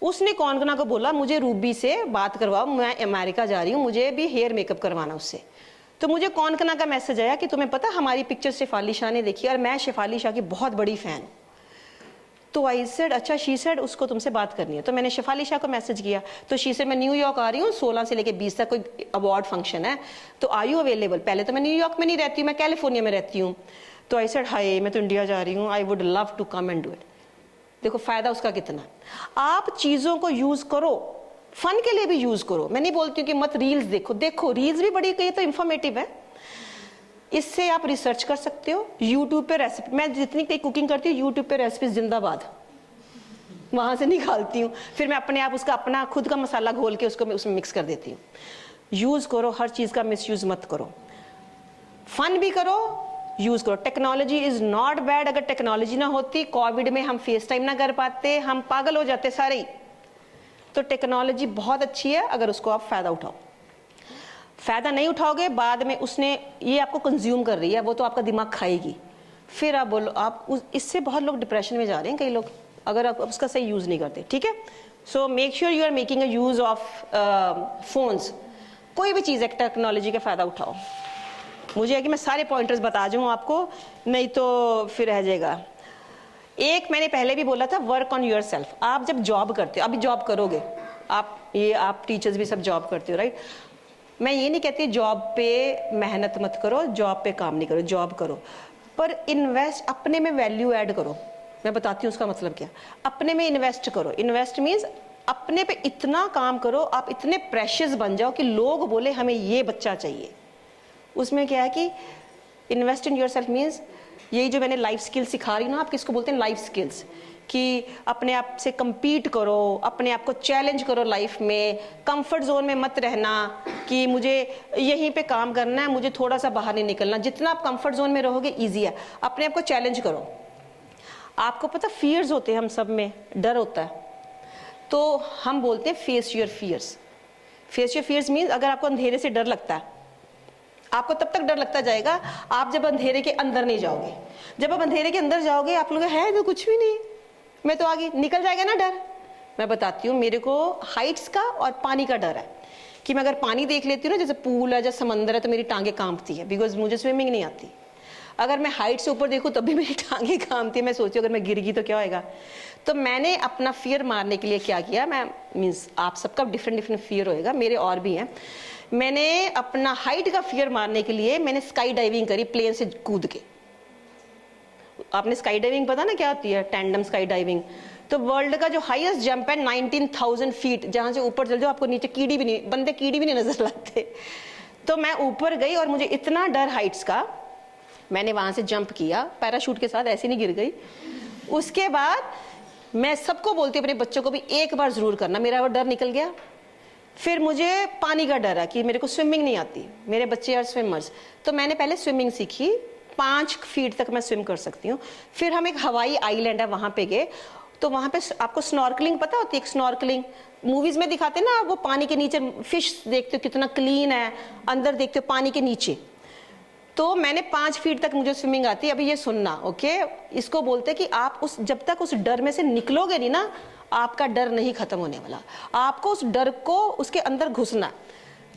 उसने कौनकना को बोला मुझे रूबी से बात करवाओ, मैं अमेरिका जा रही हूँ, मुझे भी हेयर मेकअप करवाना उससे। तो मुझे कौनकना का मैसेज आया कि तुम्हें पता हमारी पिक्चर शेफाली शाह ने देखी और मैं शेफाली शाह की बहुत बड़ी फ़ैन हूँ। तो आई सेड अच्छा, शी सेड उसको तुमसे बात करनी है। तो मैंने शेफाली शाह को मैसेज किया, तो शी सेड मैं न्यूयॉर्क आ रही हूँ 16 से लेकर 20 तक, कोई अवार्ड फंक्शन है, तो आर यू अवेलेबल? पहले तो मैं न्यूयॉर्क में नहीं रहती हूँ, मैं कैलिफोर्निया में रहती हूँ। तो आई सेड हाय, मैं तो इंडिया जा रही हूँ, I would love to come and do it. देखो फ़ायदा उसका कितना। आप चीज़ों को यूज़ करो, फन के लिए भी यूज़ करो। मैं नहीं बोलती हूँ कि मत रील्स देखो, रील्स भी बड़ी कई तो इंफॉर्मेटिव है। इससे आप रिसर्च कर सकते हो। यूट्यूब पे रेसिपी, मैं जितनी कई कुकिंग करती हूँ यूट्यूब पे रेसिपी जिंदाबाद, वहाँ से निकालती हूँ। फिर मैं अपने आप उसका अपना खुद का मसाला घोल के उसको उसमें मिक्स कर देती हूँ। यूज़ करो, हर चीज़ का मिसयूज़ मत करो, फन भी करो, यूज करो। Technology is not bad. अगर टेक्नोलॉजी ना होती, कोविड में हम फेस टाइम ना कर पाते, हम पागल हो जाते सारे ही। तो टेक्नोलॉजी बहुत अच्छी है अगर उसको आप फायदा उठाओ। फायदा नहीं उठाओगे, बाद में उसने ये आपको कंज्यूम कर रही है, वो तो आपका दिमाग खाएगी। फिर आप बोलो, आप इससे बहुत लोग डिप्रेशन में जा रहे हैं कई लोग, अगर आप उसका सही यूज नहीं करते, ठीक है। So make sure you are making a use of phones. कोई भी चीज़ है, टेक्नोलॉजी का फायदा उठाओ। मुझे है कि मैं सारे पॉइंटर्स बता जाऊँ आपको, नहीं तो फिर रह जाएगा। एक मैंने पहले भी बोला था, वर्क ऑन योर सेल्फ। आप जब जॉब करते हो, अभी जॉब करोगे आप टीचर्स भी सब जॉब करते हो, राइट। मैं ये नहीं कहती जॉब पे मेहनत मत करो, जॉब पे काम नहीं करो, जॉब करो, पर इन्वेस्ट, अपने में वैल्यू ऐड करो। मैं बताती हूँ उसका मतलब क्या। अपने में इन्वेस्ट करो। इन्वेस्ट मीन्स अपने पे इतना काम करो, आप इतने प्रेशियस बन जाओ कि लोग बोले हमें ये बच्चा चाहिए। उसमें क्या है कि invest in your self means यही जो मैंने लाइफ स्किल्स सिखा रही हूँ ना, आप किसको बोलते हैं, लाइफ स्किल्स, कि अपने आप से compete करो, अपने आप को चैलेंज करो लाइफ में। कंफर्ट जोन में मत रहना कि मुझे यहीं पे काम करना है, मुझे थोड़ा सा बाहर नहीं निकलना। जितना आप कंफर्ट जोन में रहोगे ईजी है। अपने आप को चैलेंज करो। आपको पता फियर्स होते हैं, हम सब में डर होता है, तो हम बोलते हैं face your fears. Face your fears means अगर आपको अंधेरे से डर लगता है, आपको तब तक डर लगता जाएगा आप जब अंधेरे के अंदर नहीं जाओगे। जब आप अंधेरे के अंदर जाओगे, आप लोग है तो कुछ भी नहीं, मैं तो आगे निकल जाएगा ना डर। मैं बताती हूँ, मेरे को हाइट्स का और पानी का डर है कि मैं अगर पानी देख लेती हूँ ना, जैसे पूल है, जैसे समंदर है, तो मेरी टांगे कांपती है, बिकॉज मुझे स्विमिंग नहीं आती। अगर मैं हाइट से ऊपर देखूं तब भी मेरी टांगें कांपती है, मैं सोचती हूँ अगर मैं गिर गई तो क्या होएगा। तो मैंने अपना फियर मारने के लिए क्या किया, मैं मीन्स आप सबका डिफरेंट डिफरेंट फियर होएगा, मेरे और भी हैं। मैंने अपना हाइट का फियर मारने के लिए मैंने स्काई डाइविंग करी, प्लेन से कूद के। आपने स्काई डाइविंग पता ना क्या होती है, टैंडम स्काई डाइविंग। तो वर्ल्ड का जो हाईएस्ट जंप है 19,000 फीट, जहां से ऊपर चल जाओ आपको नीचे कीड़ी भी नहीं, बंदे कीड़ी भी नहीं नजर लगते। तो मैं ऊपर गई और मुझे इतना डर हाइट्स का, मैंने वहां से जंप किया पैराशूट के साथ, ऐसे नहीं गिर गई। उसके बाद मैं सबको बोलती हूँ अपने बच्चों को भी एक बार जरूर करना, मेरा वो डर निकल गया। फिर मुझे पानी का डर है कि मेरे को स्विमिंग नहीं आती, मेरे बच्चे आर स्विमर्स, तो मैंने पहले स्विमिंग सीखी, 5 फीट तक मैं स्विम कर सकती हूँ। फिर हम एक हवाई आइलैंड है वहां पे गए, तो वहां पे आपको स्नॉर्कलिंग पता होती है, स्नॉर्कलिंग मूवीज में दिखाते हैं ना, वो पानी के नीचे फिश देखते हो कितना क्लीन है, अंदर देखते हो पानी के नीचे। तो मैंने 5 फीट तक मुझे स्विमिंग आती है। अभी ये सुनना, ओके, इसको बोलते हैं कि आप उस जब तक उस डर में से निकलोगे नहीं ना, आपका डर नहीं खत्म होने वाला, आपको उस डर को उसके अंदर घुसना।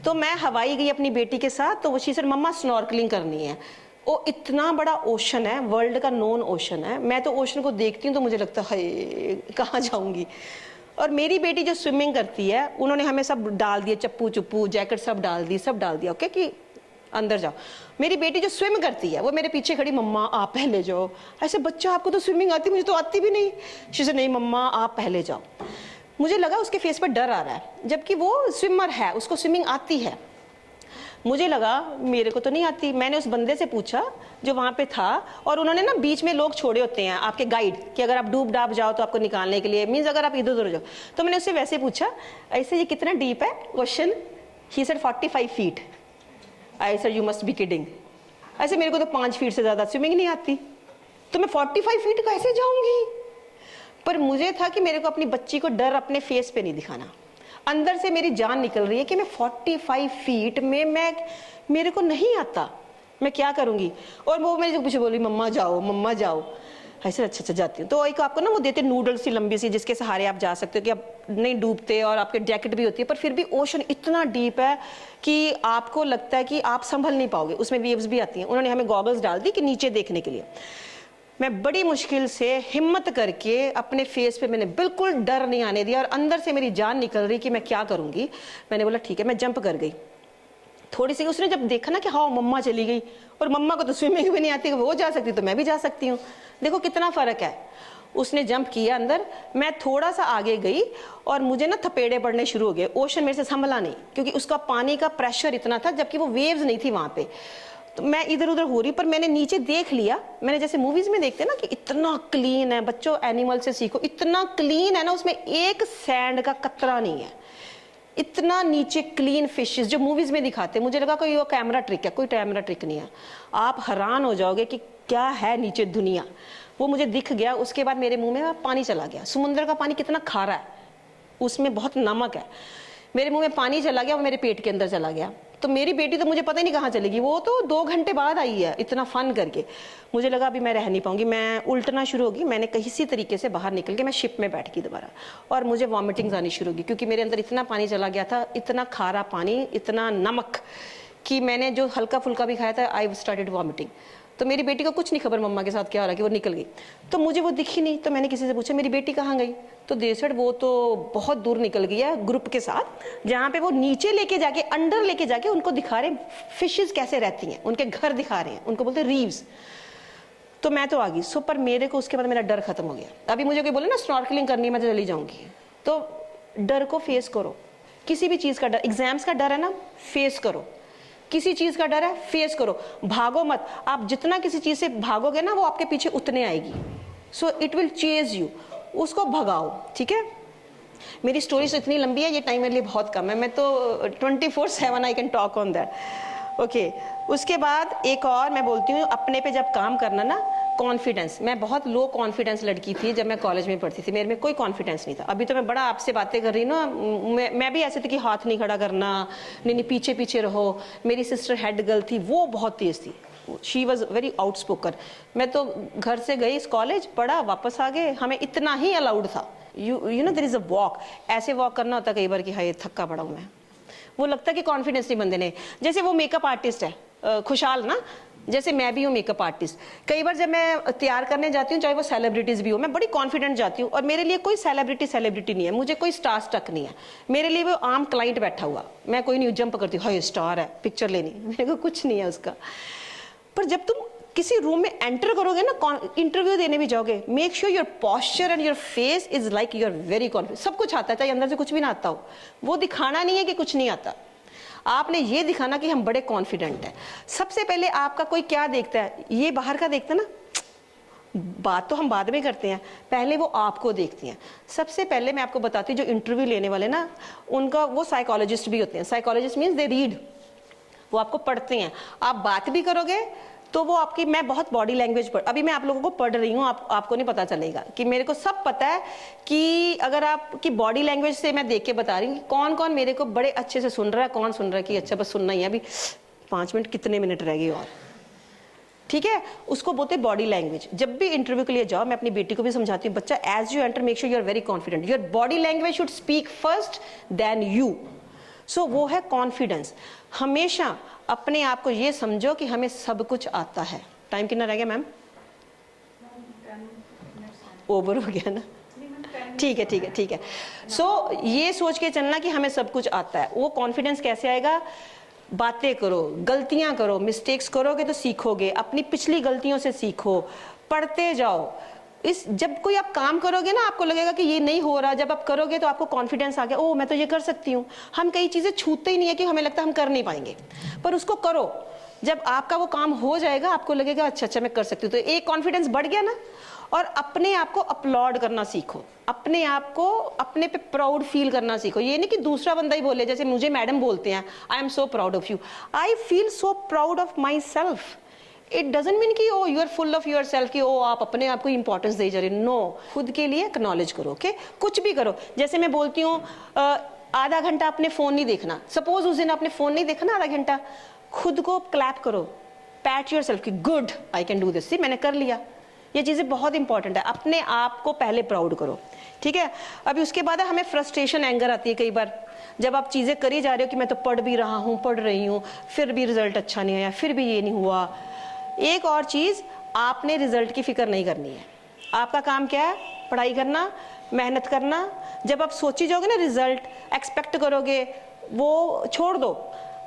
तो मैं हवाई गई अपनी बेटी के साथ, तो वो शी सेड मम्मा स्नॉर्कलिंग करनी है। वो इतना बड़ा ओशन है, वर्ल्ड का नोन ओशन है, मैं तो ओशन को देखती हूँ तो मुझे लगता है कहाँ जाऊंगी। और मेरी बेटी जो स्विमिंग करती है, उन्होंने हमें सब डाल दिए, चप्पू चुप्पू जैकेट सब डाल दिया, ओके, कि अंदर जाओ। मेरी बेटी जो स्विम करती है वो मेरे पीछे खड़ी, मम्मा आप पहले जाओ। ऐसे बच्चा, आपको तो स्विमिंग आती, मुझे तो आती भी नहीं। शी सेड नहीं मम्मा आप पहले जाओ। मुझे लगा उसके फेस पर डर आ रहा है, जबकि वो स्विमर है, उसको स्विमिंग आती है। मुझे लगा मेरे को तो नहीं आती। मैंने उस बंदे से पूछा जो वहां पे था, और उन्होंने ना बीच में लोग छोड़े होते हैं आपके गाइड, कि अगर आप डूब डाब जाओ तो आपको निकालने के लिए, मीन्स अगर आप इधर उधर जाओ। तो मैंने उससे वैसे पूछा, ऐसे ये कितना डीप है question. He said 45 feet. I said you must be kidding. ऐसे मेरे को तो 5 फीट से ज्यादा स्विमिंग नहीं आती, तो मैं 45 फीट कैसे जाऊंगी। पर मुझे था कि मेरे को अपनी बच्ची को डर अपने फेस पे नहीं दिखाना। अंदर से मेरी जान निकल रही है कि मैं 45 फीट में मेरे को नहीं आता, मैं क्या करूंगी। और वो मेरे पीछे बोली मम्मा जाओ मम्मा जाओ। ऐसे अच्छा जाती हूँ। तो एक आपको ना वो देते नूडल्स सी लंबी सी, जिसके सहारे आप जा सकते हो कि आप नहीं डूबते, और आपके जैकेट भी होती है, पर फिर भी ओशन इतना डीप है कि आपको लगता है कि आप संभल नहीं पाओगे, उसमें वेव्स भी आती हैं। उन्होंने हमें गॉगल्स डाल दी कि नीचे देखने के लिए। मैं बड़ी मुश्किल से हिम्मत करके अपने फेस पे मैंने बिल्कुल डर नहीं आने दिया, और अंदर से मेरी जान निकल रही कि मैं क्या करूंगी। मैंने बोला ठीक है, मैं जंप कर गई। थोड़ी सी उसने जब देखा ना कि हाँ मम्मा चली गई, और मम्मा को तो स्विमिंग भी नहीं आती, वो जा सकती तो मैं भी जा सकती हूँ, देखो कितना फर्क है। उसने जंप किया अंदर, मैं थोड़ा सा आगे गई और मुझे ना थपेड़े पड़ने शुरू हो गए। ओशन मेरे से संभला नहीं, क्योंकि उसका पानी का प्रेशर इतना था, जबकि वो वेव्स नहीं थी वहां पे। तो मैं इधर उधर हो रही, पर मैंने नीचे देख लिया। मैंने जैसे मूवीज में देखते ना कि इतना क्लीन है, बच्चों एनिमल से सीखो, इतना क्लीन है ना, उसमें एक सैंड का कतरा नहीं है, इतना नीचे क्लीन फिशेस जो मूवीज में दिखाते। मुझे लगा कोई वो कैमरा ट्रिक है, कोई कैमरा ट्रिक नहीं है। आप हैरान हो जाओगे कि क्या है नीचे दुनिया। वो मुझे दिख गया। उसके बाद मेरे मुंह में पानी चला गया। समुद्र का पानी कितना खारा है, उसमें बहुत नमक है। मेरे मुंह में पानी चला गया, वो मेरे पेट के अंदर चला गया। तो मेरी बेटी तो मुझे पता ही नहीं कहाँ चलेगी, वो तो 2 घंटे बाद आई है इतना फन करके। मुझे लगा अभी मैं रह नहीं पाऊंगी, मैं उल्टना शुरू होगी। मैंने किसी तरीके से बाहर निकल के मैं शिप में बैठ गई दोबारा, और मुझे वॉमिटिंग्स आनी शुरू होगी, क्योंकि मेरे अंदर इतना पानी चला गया था, इतना खारा पानी, इतना नमक, कि मैंने जो हल्का फुल्का भी खाया था आई स्टार्टेड वॉमिटिंग। तो मेरी बेटी को कुछ नहीं खबर मम्मा के साथ क्या हो रहा है, कि वो निकल गई। तो मुझे वो दिखी नहीं, तो मैंने किसी से पूछा मेरी बेटी कहाँ गई। तो दे सेड वो तो बहुत दूर निकल गई है ग्रुप के साथ, जहाँ पे वो नीचे लेके जाके, अंडर लेके जाके उनको दिखा रहे फिशेस कैसे रहती हैं, उनके घर दिखा रहे हैं, उनको बोलते रीव्स। तो मैं तो आ गई। सो पर मेरे को उसके बाद मेरा डर खत्म हो गया। अभी मुझे कोई बोले ना स्नॉर्कलिंग करनी है, मैं तो चली जाऊंगी। तो डर को फेस करो, किसी भी चीज का डर, एग्जाम्स का डर है ना, फेस करो। किसी चीज का डर है, फेस करो, भागो मत। आप जितना किसी चीज से भागोगे ना, वो आपके पीछे उतने आएगी। So it will chase you, उसको भगाओ, ठीक है। मेरी स्टोरी तो इतनी लंबी है, ये टाइम मेरे लिए बहुत कम है। मैं तो 24/7 आई can talk on that, okay. उसके बाद एक और मैं बोलती हूँ, अपने पे जब काम करना ना, कॉन्फिडेंस। मैं बहुत लो कॉन्फिडेंस लड़की थी जब मैं कॉलेज में पढ़ती थी, मेरे में कोई कॉन्फिडेंस नहीं था। अभी तो मैं बड़ा आपसे बातें कर रही हूँ ना, मैं भी ऐसे थी कि हाथ नहीं खड़ा करना, नहीं पीछे पीछे रहो। मेरी सिस्टर हेड गर्ल थी, वो बहुत तेज थी, शी वॉज वेरी आउटस्पोकन। मैं तो घर से गई कॉलेज, पढ़ा, वापस आ गए, हमें इतना ही अलाउड था। You know there is a walk, ऐसे वॉक करना होता कई बार कि हाय थक्का पड़ा हूं मैं। वो लगता है कि कॉन्फिडेंस नहीं बंदे ने। जैसे वो मेकअप आर्टिस्ट है खुशहाल ना, जैसे मैं भी हूँ मेकअप आर्टिस्ट, कई बार जब मैं तैयार करने जाती हूँ, चाहे वो सेलिब्रिटीज भी हो, मैं बड़ी कॉन्फिडेंट जाती हूँ और मेरे लिए कोई सेलिब्रिटी नहीं है, मुझे कोई स्टार स्टक नहीं है, मेरे लिए वो आम क्लाइंट बैठा हुआ, मैं कोई नहीं जंप करती हूँ हाय स्टार है पिक्चर लेनी, मेरे को कुछ नहीं है उसका। पर जब तुम किसी रूम में एंटर करोगे ना, इंटरव्यू देने भी जाओगे, make sure your posture and your face is like you are very confident. सब कुछ आता है, चाहे अंदर से कुछ भी ना आता हो, वो दिखाना नहीं है कि कुछ नहीं आता, आपने ये दिखाना कि हम बड़े कॉन्फिडेंट हैं। सबसे पहले आपका कोई क्या देखता है, ये बाहर का देखता है ना, बात तो हम बाद में करते हैं, पहले वो आपको देखती हैं। सबसे पहले मैं आपको बताती हूँ, जो इंटरव्यू लेने वाले ना, उनका वो साइकोलॉजिस्ट भी होते हैं। साइकोलॉजिस्ट मीन्स दे रीड, वो आपको पढ़ते हैं। आप बात भी करोगे तो वो आपकी, मैं बहुत बॉडी लैंग्वेज अभी मैं आप लोगों को पढ़ रही हूँ, आपको नहीं पता चलेगा कि मेरे को सब पता है कि अगर आपकी बॉडी लैंग्वेज से मैं देख के बता रही हूँ कि कौन कौन मेरे को बड़े अच्छे से सुन रहा है, कौन सुन रहा है कि अच्छा बस सुनना ही है, अभी 5 मिनट कितने मिनट रह गए और, ठीक है, उसको बोलते बॉडी लैंग्वेज। जब भी इंटरव्यू के लिए जाओ, मैं अपनी बेटी को भी समझाती हूँ, बच्चा as you enter make sure you are very confident, your body language should speak first than you. So वो है कॉन्फिडेंस। हमेशा अपने आप को ये समझो कि हमें सब कुछ आता है। टाइम कितना रह गया मैम? ओवर हो गया ना, ठीक है ठीक है ठीक है। सो ये सोच के चलना कि हमें सब कुछ आता है। वो कॉन्फिडेंस कैसे आएगा? बातें करो, गलतियां करो, मिस्टेक्स करोगे तो सीखोगे, अपनी पिछली गलतियों से सीखो, पढ़ते जाओ। जब कोई आप काम करोगे ना, आपको लगेगा कि ये नहीं हो रहा, जब आप करोगे तो आपको कॉन्फिडेंस आ गया, ओ मैं तो ये कर सकती हूँ। हम कई चीजें छूते ही नहीं है कि हमें लगता है हम कर नहीं पाएंगे, पर उसको करो। जब आपका वो काम हो जाएगा, आपको लगेगा अच्छा अच्छा मैं कर सकती हूँ, तो एक कॉन्फिडेंस बढ़ गया ना। और अपने आप को अपलॉड करना सीखो, अपने आप को अपने पे प्राउड फील करना सीखो। ये नहीं कि दूसरा बंदा ही बोले, जैसे मुझे मैडम बोलते हैं I am so proud of you, I feel so proud of myself. It doesn't mean कि ओ you are full of yourself, कि ओ आप अपने आप को इंपॉर्टेंस दे जा रहे। नो, खुद के लिए एक्नॉलेज करो। ओके, कुछ भी करो। जैसे मैं बोलती हूँ आधा घंटा अपने फोन नहीं देखना, सपोज उस दिन आपने फोन नहीं देखा ना आधा घंटा, खुद को क्लैप करो, पैट योर सेल्फ कि good I can do this, मैंने कर लिया। ये चीजें बहुत इंपॉर्टेंट है, अपने आप को पहले प्राउड करो, ठीक है। अभी उसके बाद हमें फ्रस्ट्रेशन, एंगर आती है कई बार, जब आप चीजें करी जा रहे हो कि मैं तो पढ़ भी रहा हूँ, पढ़ रही हूँ, फिर भी रिजल्ट अच्छा नहीं आया, फिर भी ये नहीं हुआ। एक और चीज, आपने रिजल्ट की फिक्र नहीं करनी है। आपका काम क्या है? पढ़ाई करना, मेहनत करना। जब आप सोची जाओगे ना रिजल्ट एक्सपेक्ट करोगे, वो छोड़ दो।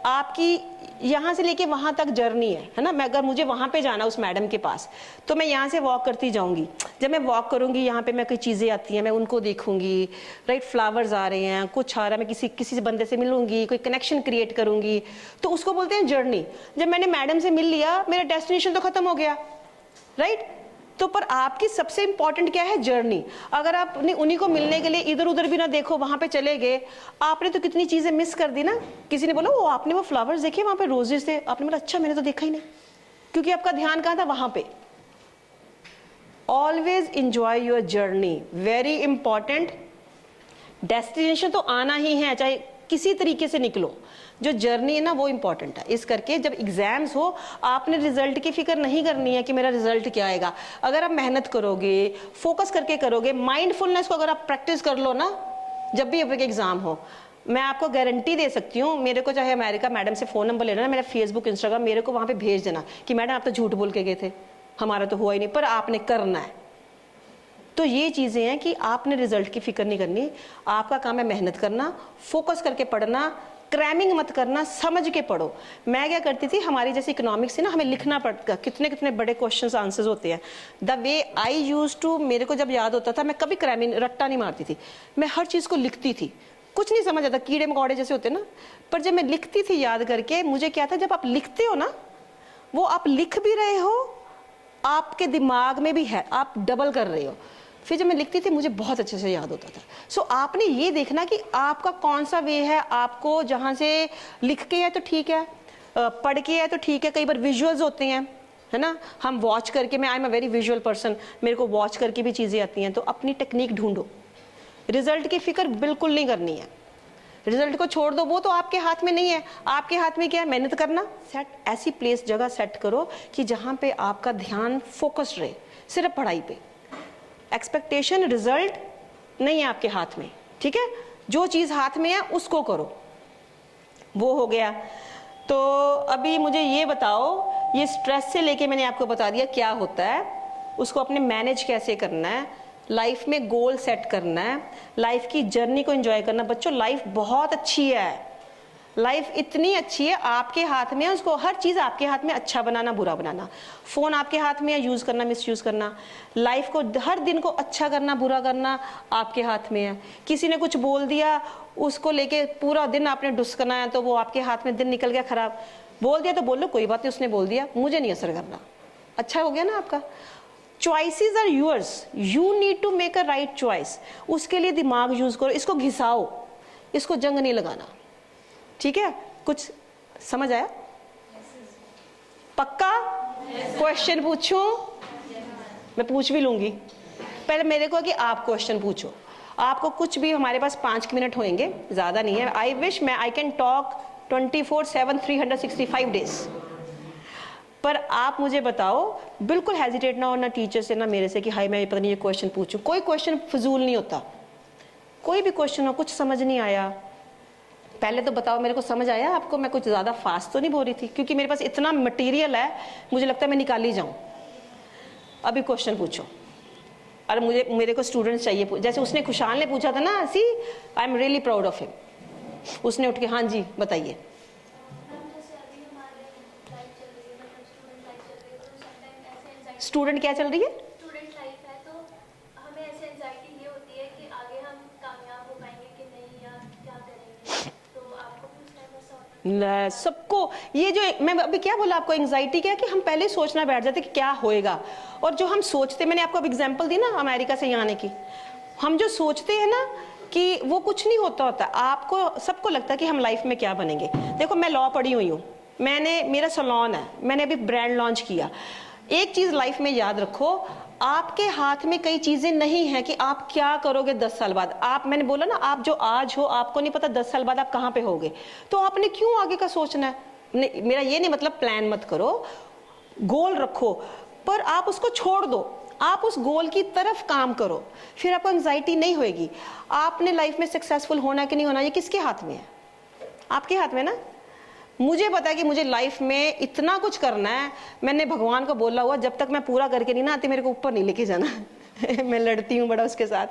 आपकी यहाँ से लेके वहां तक जर्नी है ना। मैं अगर मुझे वहां पे जाना उस मैडम के पास, तो मैं यहाँ से वॉक करती जाऊंगी। जब मैं वॉक करूंगी, यहाँ पे मैं कोई चीजें आती हैं, मैं उनको देखूंगी, राइट, फ्लावर्स आ रहे हैं, कुछ आ रहा है, मैं किसी से बंदे से मिलूंगी, कोई कनेक्शन क्रिएट करूंगी, तो उसको बोलते हैं जर्नी। जब मैंने मैडम से मिल लिया, मेरा डेस्टिनेशन तो खत्म हो गया, राइट। तो पर आपकी सबसे इंपॉर्टेंट क्या है? जर्नी। अगर आप उन्हीं को मिलने के लिए इधर उधर भी ना देखो, वहां पे चले गए, आपने तो कितनी चीजें मिस कर दी ना। किसी ने बोला वो आपने वो फ्लावर्स देखे वहां पे, रोजेस थे, आपने बोला अच्छा मैंने तो देखा ही नहीं, क्योंकि आपका ध्यान कहाँ था? वहां पे। Always enjoy your journey, very important. Destination तो आना ही है, चाहे किसी तरीके से निकलो, जो जर्नी है ना वो इंपॉर्टेंट है। इस करके जब एग्जाम्स हो, आपने रिजल्ट की फिक्र नहीं करनी है कि मेरा रिजल्ट क्या आएगा। अगर आप मेहनत करोगे, फोकस करके करोगे, माइंडफुलनेस को अगर आप प्रैक्टिस कर लो ना, जब भी आपके एग्जाम हो, मैं आपको गारंटी दे सकती हूँ, मेरे को चाहे अमेरिका मैडम से फोन नंबर लेना, मेरा फेसबुक इंस्टाग्राम, मेरे को वहां पे भेज देना कि मैडम आप तो झूठ बोल के गए थे, हमारा तो हुआ ही नहीं, पर आपने करना है। तो ये चीजें हैं कि आपने रिजल्ट की फिक्र नहीं करनी, आपका काम है मेहनत करना, फोकस करके पढ़ना, क्रैमिंग मत करना, समझ के पढ़ो। मैं क्या करती थी, हमारी जैसे इकोनॉमिक्स है ना, हमें लिखना पड़ता, कितने कितने बड़े क्वेश्चंस आंसर्स होते हैं। The way I use to, मेरे को जब याद होता था, मैं कभी क्रैमिंग रट्टा नहीं मारती थी, मैं हर चीज को लिखती थी। कुछ नहीं समझ आता, कीड़े मकोड़े जैसे होते ना, पर जब मैं लिखती थी याद करके, मुझे क्या था, जब आप लिखते हो ना, वो आप लिख भी रहे हो, आपके दिमाग में भी है, आप डबल कर रहे हो। फिर जब मैं लिखती थी, मुझे बहुत अच्छे से याद होता था। सो आपने ये देखना कि आपका कौन सा वे है, आपको जहां से लिख के है तो ठीक है, पढ़ के है तो ठीक है, कई बार विजुअल्स होते हैं, है ना, हम वॉच करके, मैं I am a very visual person, मेरे को वॉच करके भी चीजें आती हैं। तो अपनी टेक्निक ढूंढो, रिजल्ट की फिक्र बिल्कुल नहीं करनी है, रिजल्ट को छोड़ दो, वो तो आपके हाथ में नहीं है। आपके हाथ में क्या है? मेहनत करना। सेट, ऐसी प्लेस, जगह सेट करो कि जहां पे आपका ध्यान फोकस्ड रहे, सिर्फ पढ़ाई पे। एक्सपेक्टेशन, रिजल्ट नहीं है आपके हाथ में, ठीक है। जो चीज हाथ में है उसको करो। वो हो गया। तो अभी मुझे ये बताओ ये स्ट्रेस से लेके मैंने आपको बता दिया क्या होता है, उसको अपने मैनेज कैसे करना है, लाइफ में गोल सेट करना है, लाइफ की जर्नी को एंजॉय करना। बच्चों लाइफ बहुत अच्छी है, लाइफ इतनी अच्छी है, आपके हाथ में है, उसको हर चीज़ आपके हाथ में, अच्छा बनाना बुरा बनाना। फ़ोन आपके हाथ में है, यूज़ करना मिसयूज़ करना। लाइफ को हर दिन को अच्छा करना बुरा करना आपके हाथ में है। किसी ने कुछ बोल दिया, उसको लेके पूरा दिन आपने डुस्कना है, तो वो आपके हाथ में दिन निकल गया खराब। बोल दिया तो बोल लो, कोई बात नहीं, उसने बोल दिया, मुझे नहीं असर करना, अच्छा हो गया ना आपका। Choices are yours, you need to make a right choice. उसके लिए दिमाग यूज़ करो, इसको घिसाओ, इसको जंग नहीं लगाना, ठीक है। कुछ समझ आया? पक्का? क्वेश्चन पूछूं? मैं पूछ भी लूंगी, पहले मेरे को कि आप क्वेश्चन पूछो। आपको कुछ भी, हमारे पास 5 मिनट होंगे, ज़्यादा नहीं है। I wish I can talk 24/7 365 days, पर आप मुझे बताओ, बिल्कुल हेजिटेट ना हो, ना टीचर से ना मेरे से कि हाय मैं पता नहीं ये क्वेश्चन पूछूं। कोई क्वेश्चन फजूल नहीं होता, कोई भी क्वेश्चन हो, कुछ समझ नहीं आया, पहले तो बताओ मेरे को समझ आया आपको। मैं कुछ ज़्यादा फास्ट तो नहीं बोल रही थी, क्योंकि मेरे पास इतना मटेरियल है, मुझे लगता है मैं निकाल ही जाऊँ। अभी क्वेश्चन पूछो। और मेरे को स्टूडेंट्स चाहिए, जैसे उसने खुशहाल ने पूछा था ना, see I am really proud of him. उसने उठ के हाँ जी बताइए। स्टूडेंट क्या चल रही है? स्टूडेंट लाइफ है, तो हमें ऐसे एंजाइटी ये होती है कि आगे हम कामयाब हो पाएंगे कि नहीं, या क्या करेंगे। तो आपको भी उस टाइम ऐसा होता है? सबको ये जो मैं अभी क्या बोला आपको, एंजाइटी क्या है कि हम पहले सोचना बैठ जाते कि क्या होएगा, और जो हम सोचते, मैंने आपको अब एग्जांपल दी ना अमेरिका से यहाँ आने की, हम जो सोचते हैं ना कि वो कुछ नहीं होता। आपको सबको लगता है कि हम लाइफ में क्या बनेंगे। देखो मैं लॉ पढ़ी हुई हूँ, मेरा सैलून है, मैंने अभी ब्रांड लॉन्च किया। एक चीज लाइफ में याद रखो, आपके हाथ में कई चीजें नहीं है कि आप क्या करोगे 10 साल बाद। मैंने बोला ना, आप जो आज हो आपको नहीं पता 10 साल बाद आप कहाँ पे होगे, तो आपने क्यों आगे का सोचना है। मेरा ये नहीं मतलब प्लान मत करो, गोल रखो, पर आप उसको छोड़ दो, आप उस गोल की तरफ काम करो, फिर आपको एंजाइटी नहीं होएगी। आपने लाइफ में सक्सेसफुल होना कि नहीं होना, ये किसके हाथ में है? आपके हाथ में ना। मुझे पता है कि मुझे लाइफ में इतना कुछ करना है, मैंने भगवान को बोला हुआ, जब तक मैं पूरा करके नहीं ना आती मेरे को ऊपर नहीं लेके जाना। मैं लड़ती हूँ बड़ा उसके साथ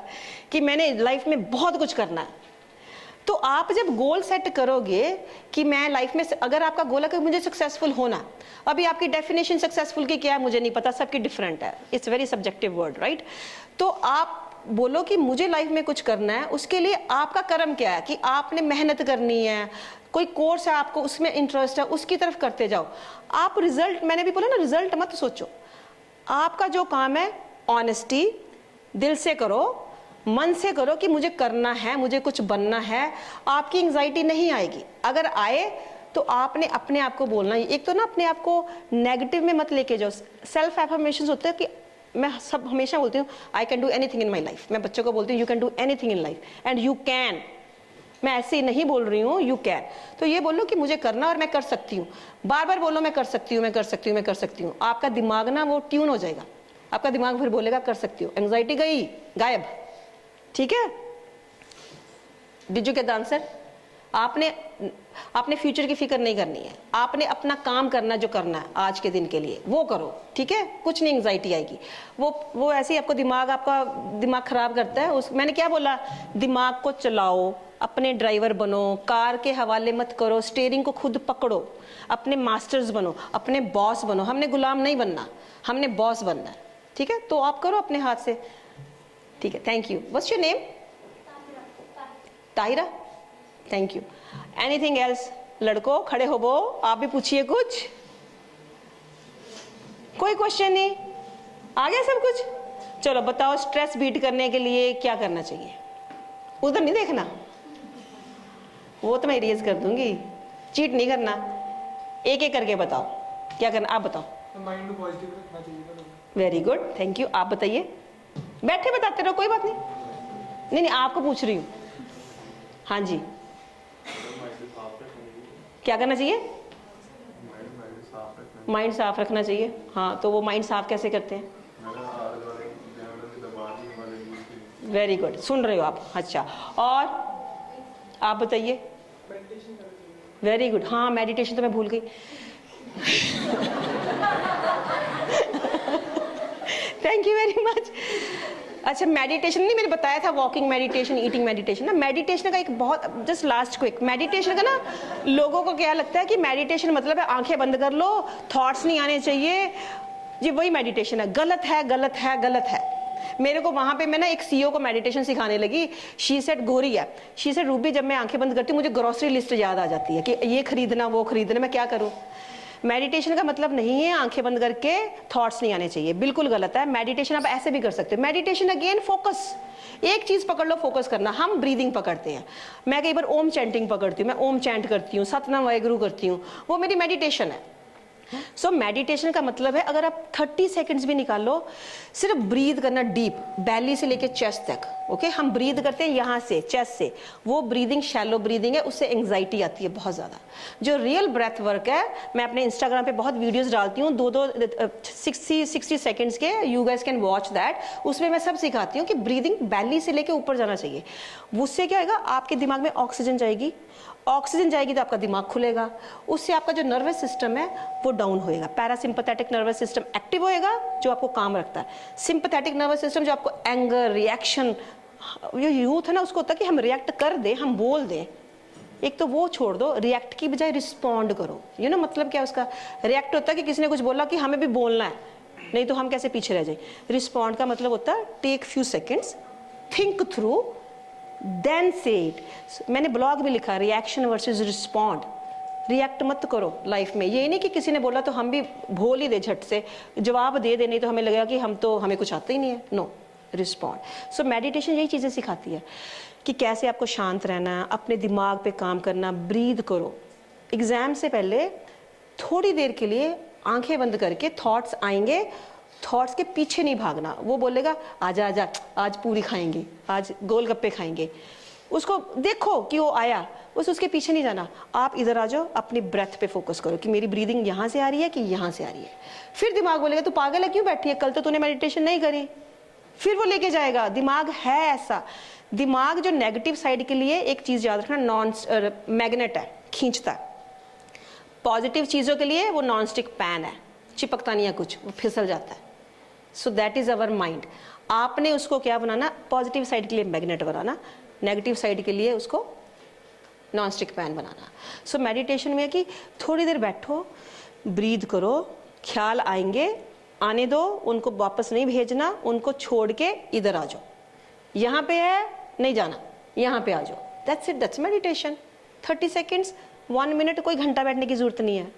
कि मैंने लाइफ में बहुत कुछ करना है। तो आप जब गोल सेट करोगे कि मैं लाइफ में, अगर आपका गोल है कि मुझे सक्सेसफुल होना, अभी आपकी डेफिनेशन सक्सेसफुल की क्या है मुझे नहीं पता, सबकी डिफरेंट है, it's very subjective word, right. तो आप बोलो कि मुझे लाइफ में कुछ करना है, उसके लिए आपका कर्म क्या है कि आपने मेहनत करनी है, कोई कोर्स है आपको उसमें इंटरेस्ट है, उसकी तरफ करते जाओ। आप रिजल्ट, मैंने भी बोला ना, रिजल्ट मत सोचो, आपका जो काम है ऑनेस्टी, दिल से करो, मन से करो कि मुझे करना है, मुझे कुछ बनना है, आपकी एंजाइटी नहीं आएगी। अगर आए तो आपने अपने आप को बोलना, एक तो ना अपने आप को नेगेटिव में मत लेके जाओ। सेल्फ एफर्मेशन होता है कि मैं सब हमेशा बोलती हूँ I can do anything in my life. मैं बच्चों को बोलती हूँ you can do anything in life and you can. मैं ऐसे ही नहीं बोल रही हूँ, यू कैन। तो ये बोलो कि मुझे करना और मैं कर सकती हूँ, बार बार बोलो मैं कर सकती हूँ, मैं कर सकती हूँ, मैं कर सकती हूँ। आपका दिमाग ना वो ट्यून हो जाएगा, आपका दिमाग फिर बोलेगा कर सकती हूँ, एंग्जाइटी गई गायब। ठीक है, did you get the answer? आपने फ्यूचर की फिक्र नहीं करनी है, आपने अपना काम करना, जो करना है आज के दिन के लिए वो करो, ठीक है। कुछ नहीं एंग्जाइटी आएगी, वो ऐसे ही आपका दिमाग खराब करता है। मैंने क्या बोला, दिमाग को चलाओ, अपने ड्राइवर बनो, कार के हवाले मत करो, स्टीयरिंग को खुद पकड़ो, अपने मास्टर्स बनो, अपने बॉस बनो। हमने गुलाम नहीं बनना, हमने बॉस बनना है, ठीक है। तो आप करो अपने हाथ से, ठीक है। Thank you. What's your name? Tahira. Thank you. Anything else? लड़कों खड़े हो, वो आप भी पूछिए कुछ। कोई क्वेश्चन नहीं? आ गया सब कुछ? चलो बताओ, स्ट्रेस बीट करने के लिए क्या करना चाहिए? उधर नहीं देखना, वो तो मैं इरेज कर दूंगी, चीट नहीं करना। एक एक करके बताओ क्या करना, आप बताओ। माइंड को पॉजिटिव रखना चाहिए। Very good, thank you. आप बताइए, बैठे बताते रहो, कोई बात नहीं। नहीं नहीं, आपको पूछ रही हूँ। हाँ जी, क्या करना चाहिए? माइंड साफ रखना चाहिए। हाँ, तो वो माइंड साफ कैसे करते हैं? वेरी गुड, सुन रहे हो आप? अच्छा, और आप बताइए। वेरी गुड, हाँ मेडिटेशन तो मैं भूल गई। Thank you very much. अच्छा, मेडिटेशन नहीं, मैंने बताया था वॉकिंग मेडिटेशन, ईटिंग मेडिटेशन ना। मेडिटेशन का एक बहुत, जस्ट लास्ट क्विक, मेडिटेशन का ना लोगों को क्या लगता है कि मेडिटेशन मतलब है आंखें बंद कर लो, थॉट्स नहीं आने चाहिए, ये वही मेडिटेशन है। गलत है, गलत है, गलत है। मेरे को वहां पे मैं ना एक सीईओ को मेडिटेशन सिखाने लगी। शी सेड, गोरी है, शी सेड रूबी जब मैं आंखें बंद करती हूँ मुझे ग्रोसरी लिस्ट याद आ जाती है कि ये खरीदना वो खरीदना, मैं क्या करूँ। मेडिटेशन का मतलब नहीं है आंखें बंद करके थॉट्स नहीं आने चाहिए, बिल्कुल गलत है। मेडिटेशन आप ऐसे भी कर सकते हो। मेडिटेशन अगेन फोकस, एक चीज पकड़ लो, फोकस करना। हम ब्रीदिंग पकड़ते हैं, मैं कई बार ओम चैंटिंग पकड़ती हूँ, मैं ओम चैंट करती हूँ, सतनाम वाहेगुरु करती हूँ, वो मेरी मेडिटेशन है। सो मेडिटेशन का मतलब है अगर आप 30 सेकंड्स भी निकालो, सिर्फ ब्रीद करना डीप, बैली से लेके चेस्ट तक। ओके, हम ब्रीद करते हैं यहाँ से चेस्ट से, वो ब्रीदिंग शैलो ब्रीदिंग है, उससे एंग्जाइटी आती है बहुत ज़्यादा। जो रियल ब्रेथ वर्क है, मैं अपने इंस्टाग्राम पे बहुत वीडियोस डालती हूँ, 60 सेकंड्स के, you guys can watch that. उसमें मैं सब सिखाती हूँ कि ब्रीदिंग बैली से लेके ऊपर जाना चाहिए। उससे क्या होगा, आपके दिमाग में ऑक्सीजन जाएगी, ऑक्सीजन जाएगी तो आपका दिमाग खुलेगा, उससे आपका जो नर्वस सिस्टम है वो डाउन होएगा। पैरासिम्पैथेटिक नर्वस सिस्टम एक्टिव होएगा जो आपको काम रखता है। सिंपैथेटिक नर्वस सिस्टम जो आपको एंगर, रिएक्शन, जो यूथ है ना उसको होता है कि हम रिएक्ट कर दें, हम बोल दें। एक तो वो छोड़ दो, रिएक्ट की बजाय रिस्पॉन्ड करो। यू नो मतलब क्या उसका, रिएक्ट होता है कि किसी ने कुछ बोला कि हमें भी बोलना है, नहीं तो हम कैसे पीछे रह जाए। रिस्पॉन्ड का मतलब होता है take few seconds, think through, then say it. मैंने ब्लॉग में लिखा, रिएक्शन वर्सेस रिस्पॉन्ड। रिएक्ट मत करो लाइफ में, ये नहीं कि किसी ने बोला तो हम भी भूल ही दे, झट से जवाब दे नहीं तो हमें लगेगा कि हमें कुछ आता ही नहीं है। No, respond. सो मेडिटेशन यही चीज़ें सिखाती है कि कैसे आपको शांत रहना है, अपने दिमाग पे काम करना, ब्रीद करो। एग्जाम से पहले थोड़ी देर के लिए आंखें बंद करके, थॉट्स आएंगे, थॉट्स के पीछे नहीं भागना। वो बोलेगा आजा आजा, आज पूरी खाएंगे, आज गोलगप्पे खाएंगे, उसको देखो कि वो आया, उसके पीछे नहीं जाना। आप इधर आ जाओ, अपनी ब्रेथ पे फोकस करो कि मेरी ब्रीदिंग यहाँ से आ रही है कि यहाँ से आ रही है। फिर दिमाग बोलेगा तू पागल है, क्यों बैठी है, कल तो तूने मेडिटेशन नहीं करी। फिर वो लेके जाएगा। दिमाग है ऐसा, दिमाग जो नेगेटिव साइड के लिए, एक चीज याद रखना, नॉन मैग्नेट है, खींचता है। पॉजिटिव चीजों के लिए वो नॉन स्टिक पैन है, चिपकता नहीं है कुछ, वो फिसल जाता है। So that is our mind. आपने उसको क्या बनाना, पॉजिटिव साइड के लिए मैग्नेट बनाना, नेगेटिव साइड के लिए उसको नॉन स्टिक पैन बनाना। सो मेडिटेशन में है कि थोड़ी देर बैठो, ब्रीद करो, ख्याल आएंगे, आने दो, उनको वापस नहीं भेजना, उनको छोड़ के इधर आ जाओ, यहाँ पे है नहीं जाना, यहाँ पे आ जाओ। That's it, that's meditation. 30 seconds, 1 minute, कोई घंटा बैठने की जरूरत नहीं है।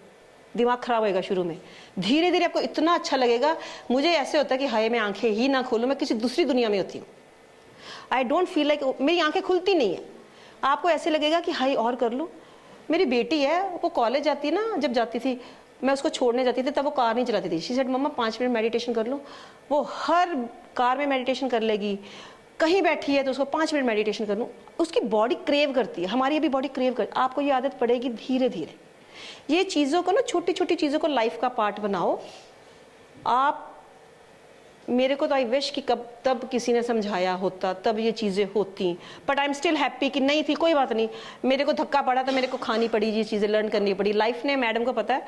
दिमाग खराब होएगा शुरू में, धीरे धीरे आपको इतना अच्छा लगेगा। मुझे ऐसे होता है कि हाय मैं आंखें ही ना खोलूं, मैं किसी दूसरी दुनिया में होती हूँ। आई डोंट फील लाइक, मेरी आंखें खुलती नहीं है। आपको ऐसे लगेगा कि हाय और कर लूँ। मेरी बेटी है, वो कॉलेज जाती है ना, जब जाती थी मैं उसको छोड़ने जाती थी तब वो कार नहीं चलाती थी। She said mamma 5 minute meditation कर लूँ। वो हर कार में मेडिटेशन कर लेगी, कहीं बैठी है तो उसको 5 मिनट मेडिटेशन कर लूँ। उसकी बॉडी क्रेव करती है, हमारी अभी बॉडी क्रेव करती है। आपको ये आदत पड़ेगी धीरे धीरे। ये चीज़ों को ना, छोटी छोटी चीज़ों को लाइफ का पार्ट बनाओ आप। मेरे को तो आई विश कि कब तब किसी ने समझाया होता, तब ये चीज़ें होती। But I am still happy कि नहीं थी, कोई बात नहीं, मेरे को धक्का पड़ा तो मेरे को खानी पड़ी, ये चीज़ें लर्न करनी पड़ी। लाइफ ने, मैडम को पता है,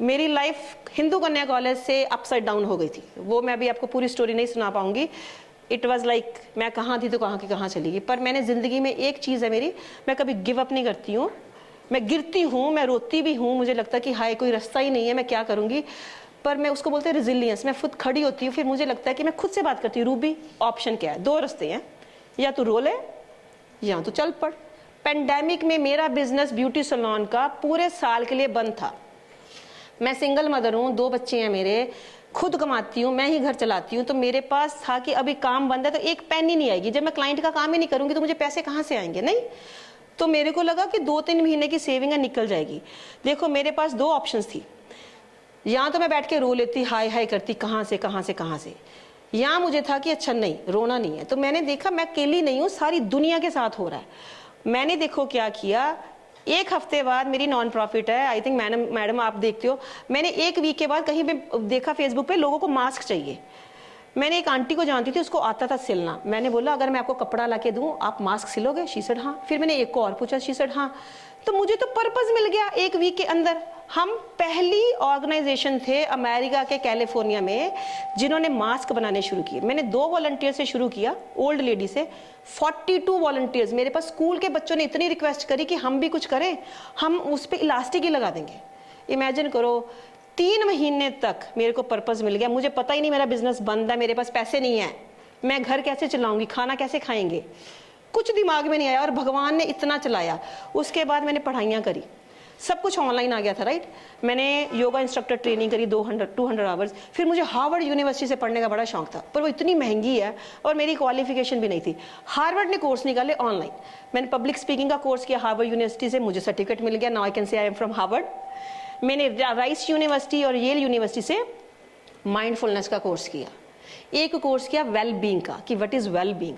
मेरी लाइफ हिंदू कन्या कॉलेज से अपसाइड डाउन हो गई थी। वो मैं अभी आपको पूरी स्टोरी नहीं सुना पाऊंगी। इट वॉज लाइक मैं कहाँ थी तो कहाँ की कहाँ चली गई। पर मैंने ज़िंदगी में एक चीज़ है मेरी, मैं कभी गिव अप नहीं करती हूँ। मैं गिरती हूँ, मैं रोती भी हूँ, मुझे लगता है कि हाय कोई रास्ता ही नहीं है, मैं क्या करूँगी। पर मैं उसको बोलते हैं रेजिलियंस। मैं खुद खड़ी होती हूँ, फिर मुझे लगता है कि मैं खुद से बात करती हूँ, रूबी ऑप्शन क्या है, 2 रास्ते हैं, या तो रो ले या तो चल पड़। पेंडेमिक में मेरा बिजनेस ब्यूटी सैलून का पूरे साल के लिए बंद था। मैं सिंगल मदर हूँ, 2 बच्चे हैं मेरे, खुद कमाती हूँ, मैं ही घर चलाती हूँ। तो मेरे पास था कि अभी काम बंद है तो एक पेन ही नहीं आएगी। जब मैं क्लाइंट का काम ही नहीं करूँगी तो मुझे पैसे कहाँ से आएंगे, नहीं। तो मेरे को लगा कि 2-3 महीने की सेविंग निकल जाएगी। देखो मेरे पास 2 ऑप्शंस थी, या तो मैं बैठ के रो लेती, हाय हाय करती, कहाँ से कहाँ से कहाँ से, या मुझे था कि अच्छा नहीं, रोना नहीं है। तो मैंने देखा मैं अकेली नहीं हूँ, सारी दुनिया के साथ हो रहा है। मैंने देखो क्या किया, 1 हफ्ते बाद मेरी नॉन प्रॉफिट है, आई थिंक मैडम आप देखते हो, मैंने 1 वीक के बाद कहीं पे देखा फेसबुक पे लोगों को मास्क चाहिए। मैंने एक आंटी को जानती थी, उसको आता था सिलना। मैंने बोला अगर मैं आपको कपड़ा ला के दूँ आप मास्क सिलोगे? शी सेड हाँ। फिर मैंने एक को और पूछा, शी सेड हाँ। तो मुझे तो पर्पस मिल गया एक वीक के अंदर। हम पहली ऑर्गेनाइजेशन थे अमेरिका के कैलिफोर्निया में जिन्होंने मास्क बनाने शुरू किए। मैंने 2 वॉलंटियर से शुरू किया, ओल्ड लेडी से। 42 वॉलंटियर्स मेरे पास। स्कूल के बच्चों ने इतनी रिक्वेस्ट करी कि हम भी कुछ करें, हम उस पर इलास्टिक ही लगा देंगे। इमेजिन करो 3 महीने तक मेरे को पर्पस मिल गया। मुझे पता ही नहीं मेरा बिजनेस बंद है, मेरे पास पैसे नहीं है, मैं घर कैसे चलाऊंगी, खाना कैसे खाएंगे, कुछ दिमाग में नहीं आया। और भगवान ने इतना चलाया। उसके बाद मैंने पढ़ाइयाँ करी, सब कुछ ऑनलाइन आ गया था, राइट। मैंने योगा इंस्ट्रक्टर ट्रेनिंग करी 200 आवर्स। फिर मुझे हार्वर्ड यूनिवर्सिटी से पढ़ने का बड़ा शौक था, पर वो इतनी महंगी है और मेरी क्वालिफिकेशन भी नहीं थी। हार्वर्ड ने कोर्स निकाले ऑनलाइन। मैंने पब्लिक स्पीकिंग का कोर्स किया हार्वर्ड यूनिवर्सिटी से, मुझे सर्टिफिकेट मिल गया। Now I can say I am from Harvard. मैंने राइस यूनिवर्सिटी और येल यूनिवर्सिटी से माइंडफुलनेस का कोर्स किया। एक कोर्स किया वेल बीइंग का, कि व्हाट इज वेल बीइंग।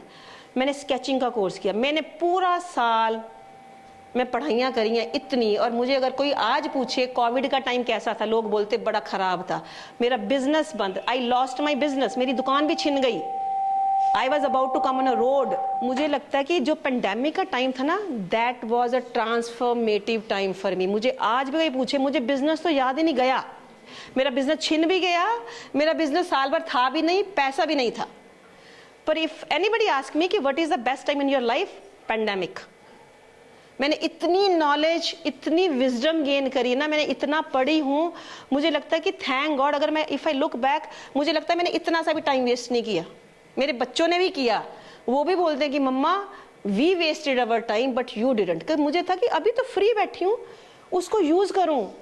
मैंने स्केचिंग का कोर्स किया। मैंने पूरा साल मैं पढ़ाइयाँ करी हैं इतनी। और मुझे अगर कोई आज पूछे कोविड का टाइम कैसा था, लोग बोलते बड़ा खराब था। मेरा बिजनेस बंद, आई लॉस्ट माई बिजनेस, मेरी दुकान भी छिन गई। I was about to come on a road. मुझे लगता है कि जो पेंडेमिक का टाइम था ना, that was a transformative time for me. मुझे आज भी कोई पूछे, मुझे बिजनेस तो याद ही नहीं गया। मेरा बिजनेस छिन भी गया, मेरा बिजनेस साल भर था भी नहीं, पैसा भी नहीं था। पर इफ एनीबडी आस्क मी कि what is the best time in your life, pandemic. मैंने इतनी नॉलेज, इतनी विजडम गेन करी ना, मैंने इतना पढ़ी हूँ। मुझे लगता है कि थैंक गॉड, अगर मैं इफ आई लुक बैक, मुझे लगता है मैंने इतना सा भी टाइम वेस्ट नहीं किया। मेरे बच्चों ने भी किया, वो भी बोलते हैं कि मम्मा we wasted our time but you didn't. मुझे था कि अभी तो फ्री बैठी हूँ, उसको यूज करूँ,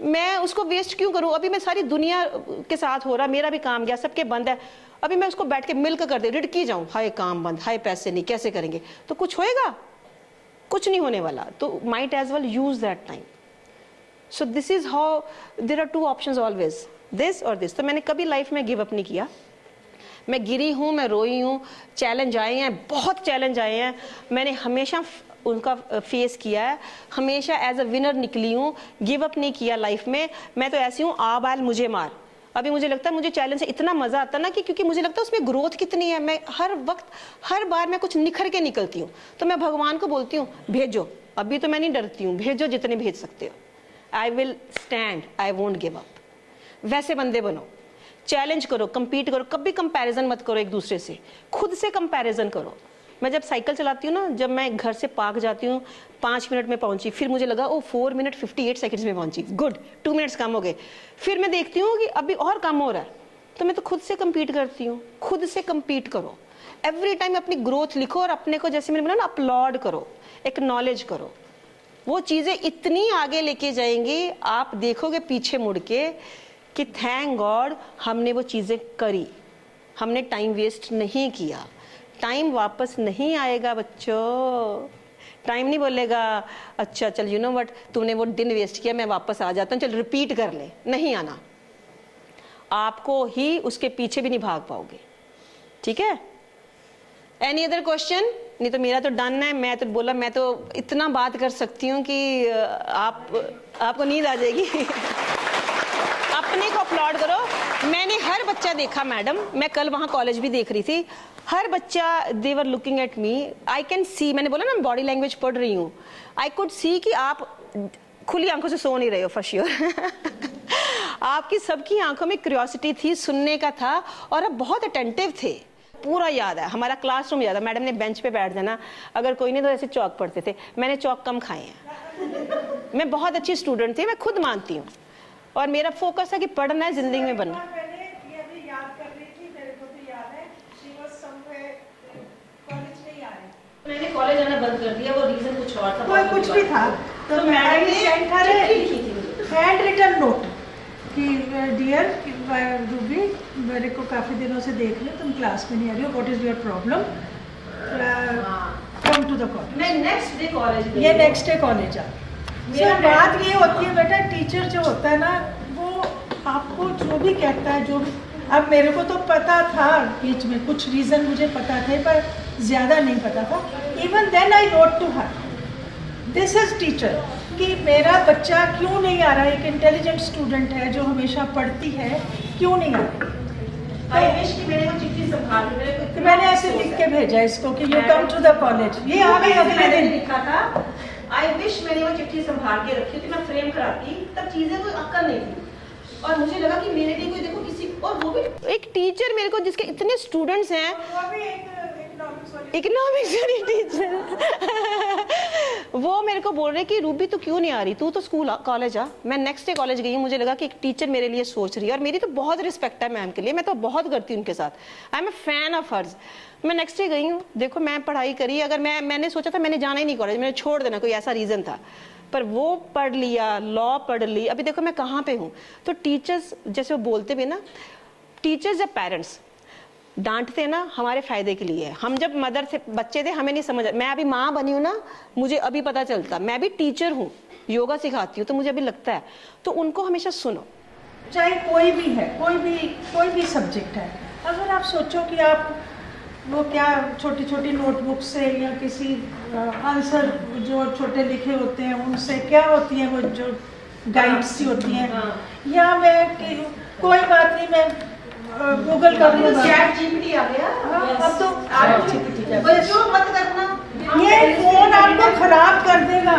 मैं उसको वेस्ट क्यों करूँ। अभी मैं सारी दुनिया के साथ हो रहा, मेरा भी काम गया, सबके बंद है, अभी मैं उसको बैठ के मिल्क कर दे, रिड़की जाऊँ, हाय काम बंद, हाय पैसे नहीं, कैसे करेंगे। तो कुछ होएगा? कुछ नहीं होने वाला। तो might as well use that time. So this is how, there are 2 options always, this और दिस। तो मैंने कभी लाइफ में गिव अप नहीं किया। मैं गिरी हूँ, मैं रोई हूँ, चैलेंज आए हैं, बहुत चैलेंज आए हैं, मैंने हमेशा उनका फेस किया है, हमेशा एज अ विनर निकली हूँ, गिव अप नहीं किया लाइफ में। मैं तो ऐसी हूँ, आ बैल मुझे मार। अभी मुझे लगता है मुझे चैलेंज से इतना मजा आता ना कि क्योंकि मुझे लगता है उसमें ग्रोथ कितनी है। मैं हर वक्त, हर बार मैं कुछ निखर के निकलती हूँ। तो मैं भगवान को बोलती हूँ भेजो, अभी तो मैं नहीं डरती हूँ, भेजो जितने भेज सकते हो। I will stand, I won't give up. वैसे बंदे बनो, चैलेंज करो, compete करो, कभी कंपैरिजन मत करो एक दूसरे से, खुद से कंपैरिजन करो। मैं जब साइकिल चलाती हूँ ना, जब मैं घर से पार्क जाती हूँ 5 मिनट में पहुंची, फिर मुझे लगा ओ 4 मिनट 58 सेकंड्स में पहुंची, गुड, 2 मिनट्स कम हो गए। फिर मैं देखती हूँ कि अभी और कम हो रहा है, तो मैं तो खुद से compete करती हूँ। खुद से compete करो, एवरी टाइम अपनी ग्रोथ लिखो और अपने को जैसे मैंने बोला ना अपलॉड करो, एक्नॉलेज करो। वो चीज़ें इतनी आगे लेके जाएंगी, आप देखोगे पीछे मुड़ के कि थैंक गॉड हमने वो चीज़ें करी, हमने टाइम वेस्ट नहीं किया। टाइम वापस नहीं आएगा बच्चों। टाइम नहीं बोलेगा अच्छा चल यू नो व्हाट, तूने वो दिन वेस्ट किया, मैं वापस आ जाता हूँ, चल रिपीट कर ले। नहीं आना, आपको ही उसके पीछे भी नहीं भाग पाओगे। ठीक है, एनी अदर क्वेश्चन? नहीं तो मेरा तो डन है। मैं तो बोला, मैं तो इतना बात कर सकती हूँ कि आपको नींद आ जाएगी। अपने को अपलॉड करो। मैंने हर बच्चा देखा मैडम, मैं कल वहाँ कॉलेज भी देख रही थी, हर बच्चा they were looking at me, I can see, मैंने बोला ना बॉडी लैंग्वेज पढ़ रही हूँ, आई कुड सी कि आप खुली आंखों से सो नहीं रहे हो फॉर श्योर। आपकी सबकी आंखों में क्यूरियोसिटी थी, सुनने का था, और आप बहुत अटेंटिव थे। पूरा याद है, हमारा क्लासरूम याद है। मैडम ने बेंच पे बैठ जाना, अगर कोई नहीं तो ऐसे चौक पढ़ते थे। मैंने चौक कम खाए हैं। मैं बहुत अच्छी स्टूडेंट थी, मैं खुद मानती हूँ, और मेरा फोकस है कि पढ़ना है, जिंदगी में बनना। मैंने कॉलेज आना बंद कर दिया, वो रीजन कुछ और था, कोई कुछ भी था। तो मैडम ने सेंड था हैंड रिटन नोट कि डियर रूबी, मेरे को काफ़ी दिनों से देख रहे, तुम क्लास में नहीं आ रही हो, what is your problem, come to the college. मैं नेक्स्ट डे कॉलेज गई, ये नेक्स्ट डे कॉलेज आ। सो बात ये होती है बेटा, टीचर जो होता है ना, वो आपको जो भी कहता है, जो भी, अब मेरे को तो पता था, बीच में कुछ रीज़न मुझे पता थे, पर ज़्यादा नहीं पता था। Even then I note to her, this is teacher, कि मेरा बच्चा क्यों नहीं आ रहा है। एक इंटेलिजेंट स्टूडेंट है जो हमेशा पढ़ती है, क्यों नहीं आ रही। आई विश कि मैंने वो चिट्ठी संभाल ली। मेरे को तो इतना मैंने ऐसे अफसोस लिख है। के भेजा इसको कि you come to the college, ये आ गई अगले मैंने दिन। लिखा था आई विश मैंने वो चिट्ठी संभाल के रखी थी, मैं फ्रेम कराती, तब चीजें कोई अक्कल नहीं थी। और मुझे लगा कि मेरे लिए कोई देखो किसी, और वो भी एक टीचर मेरे को जिसके इतने स्टूडेंट्स हैं, वो भी एक इकोनॉमिक्स वाली इकोनॉमिक्स वाली टीचर, वो मेरे को बोल रहे कि रूबी तू क्यों नहीं आ रही, तू तो स्कूल कॉलेज आ। मैं नेक्स्ट डे कॉलेज गई हूँ, मुझे लगा कि एक टीचर मेरे लिए सोच रही है, और मेरी तो बहुत रिस्पेक्ट है मैम के लिए, मैं तो बहुत करती हूँ उनके साथ, I am a fan of hers. मैं नेक्स्ट डे गई हूँ, देखो मैं पढ़ाई करी, अगर मैंने सोचा था मैंने जाना ही नहीं कॉलेज, मैंने छोड़ देना, कोई ऐसा रीजन था, पर वो पढ़ लिया, लॉ पढ़ ली, अभी देखो मैं कहाँ पे हूँ। तो टीचर्स जैसे वो बोलते भी ना, टीचर्स या पेरेंट्स डांटते हैं ना हमारे फायदे के लिए। हम जब मदर से बच्चे थे हमें नहीं समझ, मैं अभी माँ बनी हूँ ना, मुझे अभी पता चलता, मैं भी टीचर हूँ, योगा सिखाती हूँ, तो मुझे अभी लगता है, तो उनको हमेशा सुनो। चाहे कोई भी है, कोई भी सब्जेक्ट है, अगर आप सोचो कि आप वो क्या छोटी छोटी नोटबुक से या किसी आंसर जो छोटे लिखे होते हैं उनसे क्या होती हैं वो जो गाइड्स सी होती हैं, या कोई बात नहीं, मैं गूगल कर लूँगा। चैट जीपीटी आ गया। अब तो आप बच्चों मत करना, ये फोन आपको खराब कर देगा।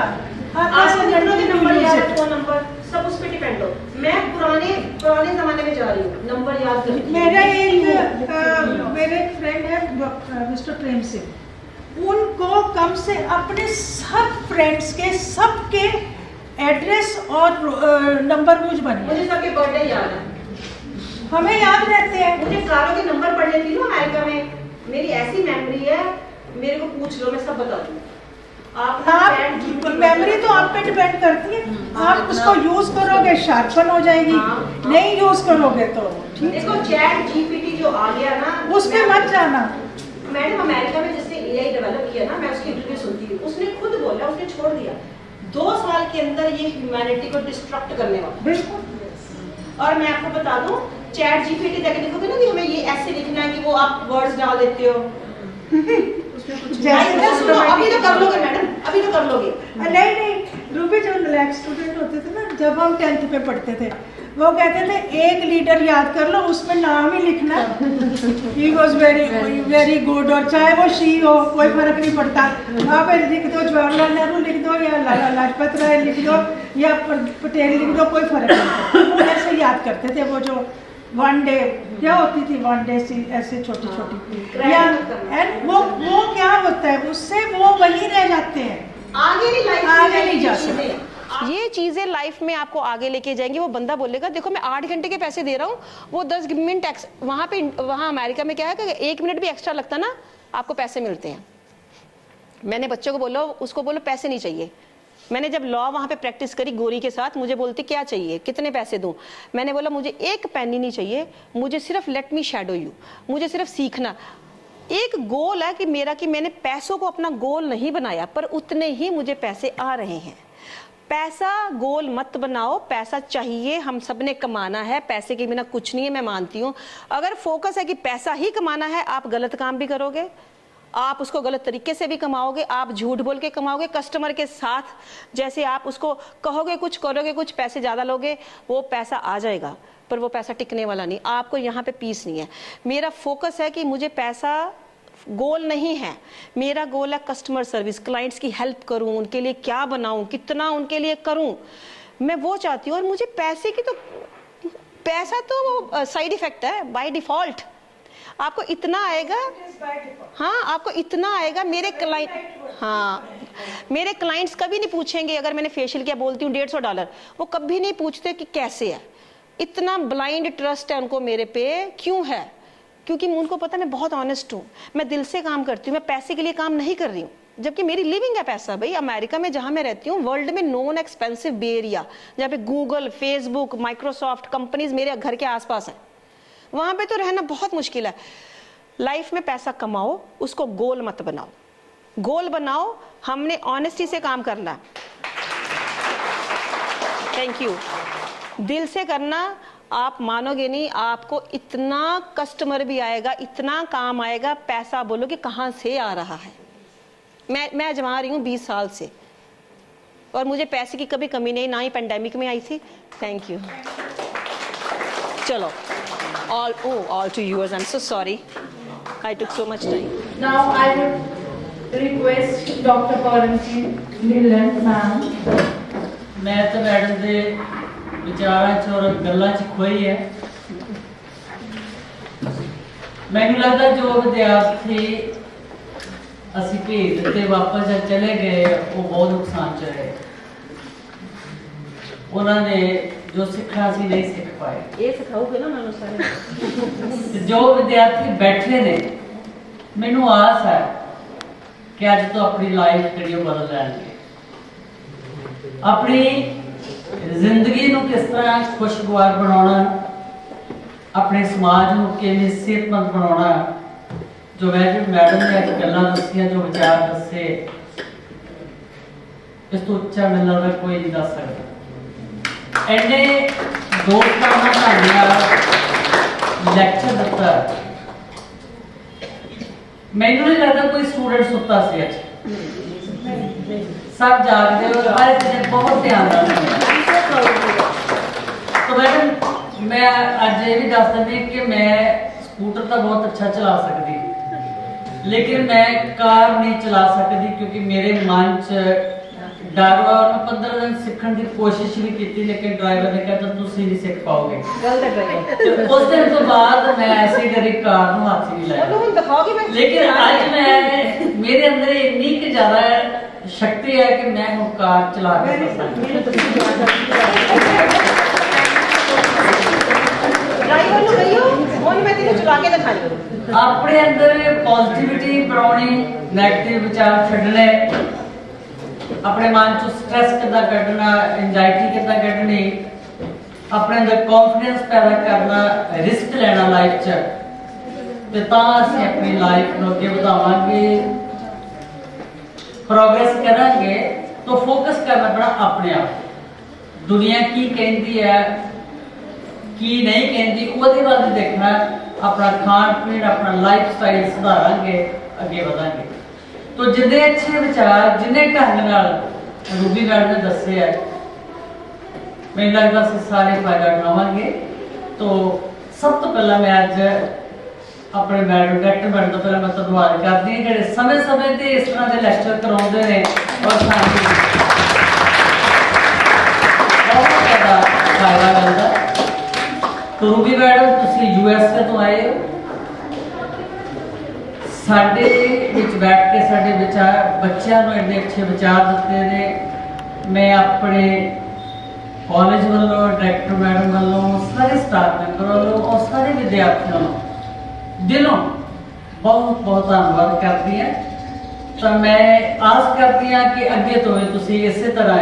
आपको जितनों के नंबर याद है, फोन नंबर सब उस पे डिपेंड हो। मैं पुराने जमाने में जा रही हूँ, नंबर याद करती हूँ। मेरे फ्रेंड है मिस्टर प्रेम सिंह, उनको कम से अपने सब फ्रेंड्स के सबके एड्रेस और नंबर मुझ बने, मुझे सबके बर्थडे याद है, हमें याद रहते हैं। मुझे सारों के नंबर पढ़ने थी ना अमेरिका में, मेरी ऐसी मेमोरी है, मेरे को पूछ लो मैं सब बता दूँ। आप मेमोरी तो आप पे डिपेंड करती है, आप उसको यूज करोगे शार्पन हो जाएगी, नहीं यूज करोगे तो ठीक। देखो चैट जीपीटी जो आ गया ना, उस पे मत जाना। मैडम अमेरिका में जिसने एआई डेवलप किया ना, मैं उसकी इंटरव्यू सुनती हूँ, उसने खुद बोला, उसने छोड़ दिया 2 साल के अंदर ये ह्यूमैनिटी को डिस्ट्रक्ट करने वाला। बिल्कुल। और मैं आपको बता दूं, चैट जीपीटी जाके देखोगे ना कि हमें ये ऐसे लिखना है कि वो आप वर्ड्स डाल देते हो। सुनो, अभी तो कर लोगे मैडम, अभी तो कर लोगे। नहीं रूबी, जो रिलैक्स स्टूडेंट होते थे ना, जब हम 10th पे पढ़ते थे, वो कहते थे एक लीडर याद कर लो, उसमें नाम ही लिखना, ही वॉज वेरी गुड, और चाहे वो शी हो कोई फर्क नहीं पड़ता, आप लिख दो जवाहरलाल नेहरू लिख दो, या लाला लाजपत राय लिख दो, या पटेल लिख दो, कोई फर्क नहीं पड़ता। वो ऐसे याद करते थे, वो जो वन डे क्या होती थी, वन डे सी ऐसे छोटी छोटी, या एंड वो क्या होता है, उससे वो वहीं रह जाते हैं, आगे नहीं लाइफ आगे नहीं जा सकते। ये चीजें लाइफ में आपको आगे लेके जाएंगी। वो बंदा बोलेगा देखो मैं 8 घंटे के पैसे दे रहा हूँ, वो 10 मिनट वहाँ अमेरिका में क्या है कि 1 मिनट भी एक्स्ट्रा लगता ना, आपको पैसे मिलते हैं। मैंने बच्चों को बोलो, उसको बोलो पैसे नहीं चाहिए। मैंने जब लॉ वहाँ पे प्रैक्टिस करी गोरी के साथ, मुझे बोलती क्या चाहिए, कितने पैसे दूं? मैंने बोला मुझे एक पेनी नहीं चाहिए, मुझे सिर्फ लेट मी शैडो यू, मुझे सिर्फ सीखना। एक गोल है कि मेरा, कि मैंने पैसों को अपना गोल नहीं बनाया, पर उतने ही मुझे पैसे आ रहे हैं। पैसा गोल मत बनाओ, पैसा चाहिए, हम सब ने कमाना है, पैसे के बिना कुछ नहीं है, मैं मानती हूँ। अगर फोकस है कि पैसा ही कमाना है, आप गलत काम भी करोगे, आप उसको गलत तरीके से भी कमाओगे, आप झूठ बोल के कमाओगे कस्टमर के साथ, जैसे आप उसको कहोगे कुछ करोगे कुछ, पैसे ज़्यादा लोगे, वो पैसा आ जाएगा पर वो पैसा टिकने वाला नहीं, आपको यहाँ पे पीस नहीं है। मेरा फोकस है कि मुझे पैसा गोल नहीं है, मेरा गोल है कस्टमर सर्विस, क्लाइंट्स की हेल्प करूँ, उनके लिए क्या बनाऊँ, कितना उनके लिए करूँ, मैं वो चाहती हूँ। और मुझे पैसे की तो, पैसा तो साइड इफेक्ट है बाय डिफॉल्ट, आपको इतना आएगा, हाँ आपको इतना आएगा। मेरे क्लाइंट्स कभी नहीं पूछेंगे, अगर मैंने फेशियल किया बोलती हूँ $150, वो कभी नहीं पूछते कि कैसे है। इतना ब्लाइंड ट्रस्ट है उनको मेरे पे, क्यों है? क्योंकि उनको पता मैं बहुत ऑनेस्ट हूँ, मैं दिल से काम करती हूँ, मैं पैसे के लिए काम नहीं कर रही हूँ, जबकि मेरी लिविंग है पैसा। भाई अमेरिका में जहाँ मैं रहती हूँ, वर्ल्ड में नॉन एक्सपेंसिव बे एरिया, जहाँ पे गूगल, फेसबुक, माइक्रोसॉफ्ट कंपनीज मेरे घर के आसपास है, वहां पे तो रहना बहुत मुश्किल है। लाइफ में पैसा कमाओ, उसको गोल मत बनाओ, गोल बनाओ हमने ऑनेस्टी से काम करना है। Thank you. दिल से करना, आप मानोगे नहीं, आपको इतना कस्टमर भी आएगा, इतना काम आएगा, पैसा बोलो कि कहाँ से आ रहा है। मैं अजमा रही हूँ 20 साल से, और मुझे पैसे की कभी कमी नहीं, ना ही पेंडेमिक में आई थी। Thank you. चलो। all to yours. I'm so sorry. I took so much time. Now I would request Dr. Paramjit Millan ma'am. मैं तो मैडम ਦੇ ਵਿਚਾਰਾਂ 'ਚ ਔਰ ਗੱਲਾਂ 'ਚ ਖੋਈ ਹੈ। ਮੈਨੂੰ ਲੱਗਦਾ ਜੋ ਵਿਦਿਆਰਥੀ ਅਸੀਂ ਭੇਜ ਦਿੱਤੇ ਵਾਪਸ ਜਾਂ ਚਲੇ ਗਏ ਉਹ ਬਹੁਤ ਨੁਕਸਾਨ 'ਚ ਰਹੇ। ਉਹਨਾਂ ਨੇ ਜੋ ਸਿੱਖਣਾ ਸੀ ਨਹੀਂ ਸਿੱਖ ਪਾਏ। ਇਹ ਸਿਖਾਓਗੇ ਨਾ ਮੈਨੂੰ ਸਾਰੇ। ਤੇ ਜੋ ਵਿਦਿਆਰਥੀ ਬੈਠੇ ਨੇ ਮੈਨੂੰ ਆਸ ਹੈ ਕਿ ਅੱਜ ਤੋਂ ਆਪਣੀ ਲਾਈਫ ਜਿਹੜੀ ਉਹ ਬਦਲ ਲੈਣਗੇ। ਆਪਣੀ ਜ਼ਿੰਦਗੀ ਨੂੰ ਕਿਸ ਤਰ੍ਹਾਂ ਖੁਸ਼ਗਵਾਰ ਬਣਾਉਣਾ, ਆਪਣੇ ਸਮਾਜ ਨੂੰ ਕਿਵੇਂ ਸਿਹਤਮੰਦ ਬਣਾਉਣਾ, ਜੋ ਮੈਡਮ ਨੇ ਅੱਜ ਗੱਲਾਂ ਦੱਸੀਆਂ, ਜੋ ਵਿਚਾਰ ਦੱਸੇ, ਇਸ ਤੋਂ ਉੱਚਾ ਮੈਨੂੰ ਲੱਗਦਾ ਕੋਈ ਨਹੀਂ ਦੱਸ ਸਕਦਾ। ਐਨੇ ਦੋਸਤਾਂ ਨਾਲ ਤੁਹਾਡਾ ਲੈਕਚਰ ਦਿੱਤਾ, ਮੈਨੂੰ ਨਹੀਂ ਲੱਗਦਾ ਕੋਈ ਸਟੂਡੈਂਟ ਸੁੱਤਾ ਸੀ ਅੱਜ। सब जागते हो, हर चीज़ बहुत ध्यान रखते। तो मैडम मैं अज ये भी दस दें कि मैं स्कूटर तो बहुत अच्छा चला सकती, लेकिन मैं कार नहीं चला सकती क्योंकि मेरे मन च डर वा। और मैं 15 दिन सीखने की कोशिश भी की, लेकिन ड्राइवर ने कहा तुम नहीं सीख पाओगे। उस दिन तो बाद मैं ऐसी डरी कार को हाथ ही नहीं लाया। लेकिन आज मैं मेरे अंदर इतनी कि ज्यादा शक्ति है कि मैं हूँ कार चला के ड्राइवर ਨੂੰ ਕਹੀਓ ਹੁਣ ਮੈਂ ਤੈਨੂੰ ਚਲਾ ਕੇ ਦਿਖਾਣੀ। अपने अंदर पॉजिटिविटी बनानी, नेगेटिव विचार छड्डने, अपने मन चो स्ट्रेस कितना कड्ढना, एंजाइटी कितना कड्ढनी, अपने अंदर कॉन्फिडेंस पैदा करना, रिस्क लेना लाइफ च, ते तां असीं अपनी लाइफ नूं अगे वधावांगे, प्रोग्रेस करांगे। तो फोकस करना पड़ा अपने आप। दुनिया की कहती है की नहीं कहती ਉਹਦੇ ਵੱਲ देखना, अपना खान पीन, अपना लाइफ स्टाइल सुधारांगे, अगे बढ़ांगे। तो जिन्ने अच्छे विचार, जिन्ने ढंग नाल रूबी मैडम ने दसे है, मैनूं लगदा असीं सारे फायदा उठावांगे। तो सब तो पहला मैं अज अपने मैडम डायरेक्टर मैडम तो पहले मैं धन्यवाद करती हूँ जो समय समय से इस तरह के लैक्चर करवाते हैं और बहुत ज़्यादा फायदा मिलता। तो रूबी मैडम तुसीं USA तो आए हो, साडे विच बैठ के साडे विचार बच्चों को इन्ने अच्छे विचार दिते ने। मैं अपने कॉलेज वालों, डायरेक्टर मैडम वालों, सारे स्टाफ मैंबर वालों और सारे विद्यार्थियों दिलों बहुत बहुत धन्यवाद करती हैं। तो मैं आस करती हाँ कि अगे तो तुसीं इसे तरह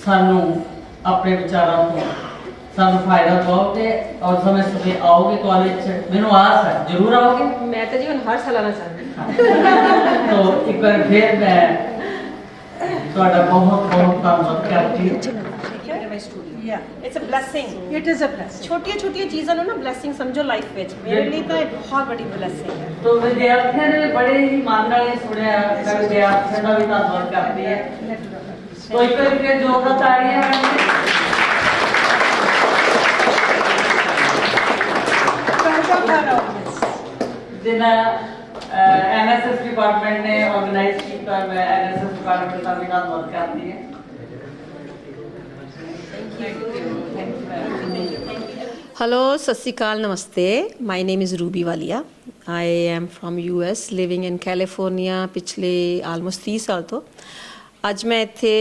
सानू अपने विचारों को सानू फायदा पाओगे और समय समय आओगे कॉलेज। मैनू आस है जरूर आओगे। मैं तो जी ਹੁਣ ਹਰ ਸਾਲ ਆਣਾ ਚਾਹੁੰਦੀ। तो एक बार फिर मैं ਤੁਹਾਡਾ ਬਹੁਤ ਬਹੁਤ ਧੰਨਵਾਦ ਕਰਦੀ ਹਾਂ। It's a blessing. It is a blessing. ਛੋਟੀਆਂ ਛੋਟੀਆਂ ਚੀਜ਼ਾਂ ਨੂੰ ਨਾ ਬਲੇਸਿੰਗ ਸਮਝੋ ਲਾਈਫ ਵਿੱਚ। ਮੇਰੇ ਲਈ ਤਾਂ ਇਹ ਬਹੁਤ ਵੱਡੀ ਬਲੇਸਿੰਗ ਹੈ। तो विद्यार्थियों ने बड़े ही मान नाल सुनिया, मैं विद्यार्थियों का भी धन्यवाद करती है। तो एक बार फिर जोरदार तालियां जिन्ना NSS डिपार्टमेंट ने ऑर्गेनाइज किया, मैं NSS डिपार्टमेंट का भी धन्यवाद करती है। Hello, Sat Sri Akal, Namaste. My name is Ruby Walia. I am from US, living in California पिछले almost 30 साल तो। ਅੱਜ ਮੈਂ ਇੱਥੇ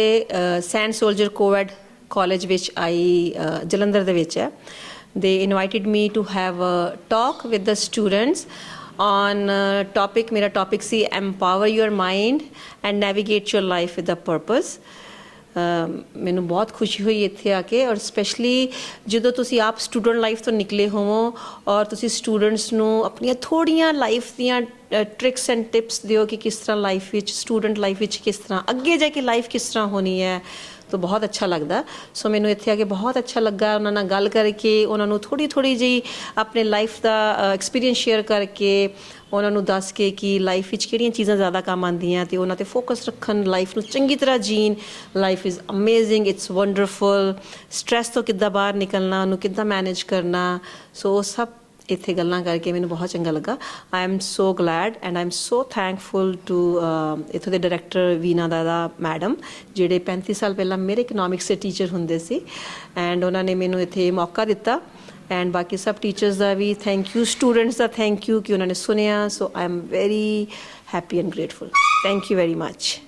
ਸੈਂਟ ਸੋਲਜਰ ਕੋਵਿਡ ਕਾਲਜ ਵਿੱਚ ਆਈ, ਜਲੰਧਰ ਦੇ ਵਿੱਚ ਹੈ। They invited me to have a talk with the students on topic, ਮੇਰਾ topic C empower your mind and navigate your life with a purpose। ਮੈਨੂੰ ਬਹੁਤ ਖੁਸ਼ੀ ਹੋਈ ਇੱਥੇ ਆ ਕੇ, ਔਰ ਸਪੈਸ਼ਲੀ ਜਦੋਂ ਤੁਸੀਂ ਆਪ ਸਟੂਡੈਂਟ ਲਾਈਫ ਤੋਂ ਨਿਕਲੇ ਹੋਵੋ ਔਰ ਤੁਸੀਂ ਸਟੂਡੈਂਟਸ ਨੂੰ ਆਪਣੀਆਂ ਥੋੜ੍ਹੀਆਂ ਲਾਈਫ ਦੀਆਂ ਟ੍ਰਿਕਸ ਐਂਡ ਟਿਪਸ ਦਿਓ ਕਿ ਕਿਸ ਤਰ੍ਹਾਂ ਲਾਈਫ ਵਿੱਚ, ਸਟੂਡੈਂਟ ਲਾਈਫ ਵਿੱਚ ਕਿਸ ਤਰ੍ਹਾਂ ਅੱਗੇ ਜਾ ਕੇ ਲਾਈਫ ਕਿਸ ਤਰ੍ਹਾਂ ਹੋਣੀ ਹੈ। ਤਾਂ ਬਹੁਤ ਅੱਛਾ ਲੱਗਦਾ। ਸੋ ਮੈਨੂੰ ਇੱਥੇ ਆ ਕੇ ਬਹੁਤ ਅੱਛਾ ਲੱਗਾ ਉਹਨਾਂ ਨਾਲ ਗੱਲ ਕਰਕੇ, ਉਹਨਾਂ ਨੂੰ ਥੋੜੀ ਜਿਹੀ ਆਪਣੇ ਲਾਈਫ ਦਾ ਐਕਸਪੀਰੀਅੰਸ ਸ਼ੇਅਰ ਕਰਕੇ, ਉਹਨਾਂ ਨੂੰ ਦੱਸ ਕੇ ਕਿ ਲਾਈਫ ਵਿੱਚ ਕਿਹੜੀਆਂ ਚੀਜ਼ਾਂ ਜ਼ਿਆਦਾ ਕੰਮ ਆਉਂਦੀਆਂ ਤੇ ਉਹਨਾਂ ਤੇ ਫੋਕਸ ਰੱਖਣ, ਲਾਈਫ ਨੂੰ ਚੰਗੀ ਤਰ੍ਹਾਂ ਜੀਣ। Life is amazing, it's wonderful. Stress ਤੋਂ ਕਿੱਦਾਂ ਬਾਹਰ ਨਿਕਲਣਾ, ਉਹਨੂੰ ਕਿੱਦਾਂ ਮੈਨੇਜ ਕਰਨਾ, ਸੋ ਸਭ ਇੱਥੇ ਗੱਲਾਂ ਕਰਕੇ ਮੈਨੂੰ ਬਹੁਤ ਚੰਗਾ ਲੱਗਾ। I am so glad and I am so thankful to ਇੱਥੋਂ ਦੇ ਡਾਇਰੈਕਟਰ ਵੀਨਾ ਦਾਦਾ ਮੈਡਮ, ਜਿਹੜੇ 35 ਸਾਲ ਪਹਿਲਾਂ ਮੇਰੇ ਇਕਨੋਮਿਕਸ ਦੇ ਟੀਚਰ ਹੁੰਦੇ ਸੀ ਐਂਡ ਉਹਨਾਂ ਨੇ ਮੈਨੂੰ ਇੱਥੇ ਮੌਕਾ ਦਿੱਤਾ। ਐਂਡ ਬਾਕੀ ਸਭ ਟੀਚਰਸ ਦਾ ਵੀ ਥੈਂਕ ਯੂ, ਸਟੂਡੈਂਟਸ ਦਾ ਥੈਂਕ ਯੂ ਕਿ ਉਹਨਾਂ ਨੇ ਸੁਣਿਆ। So I am very happy and grateful. Thank you very much.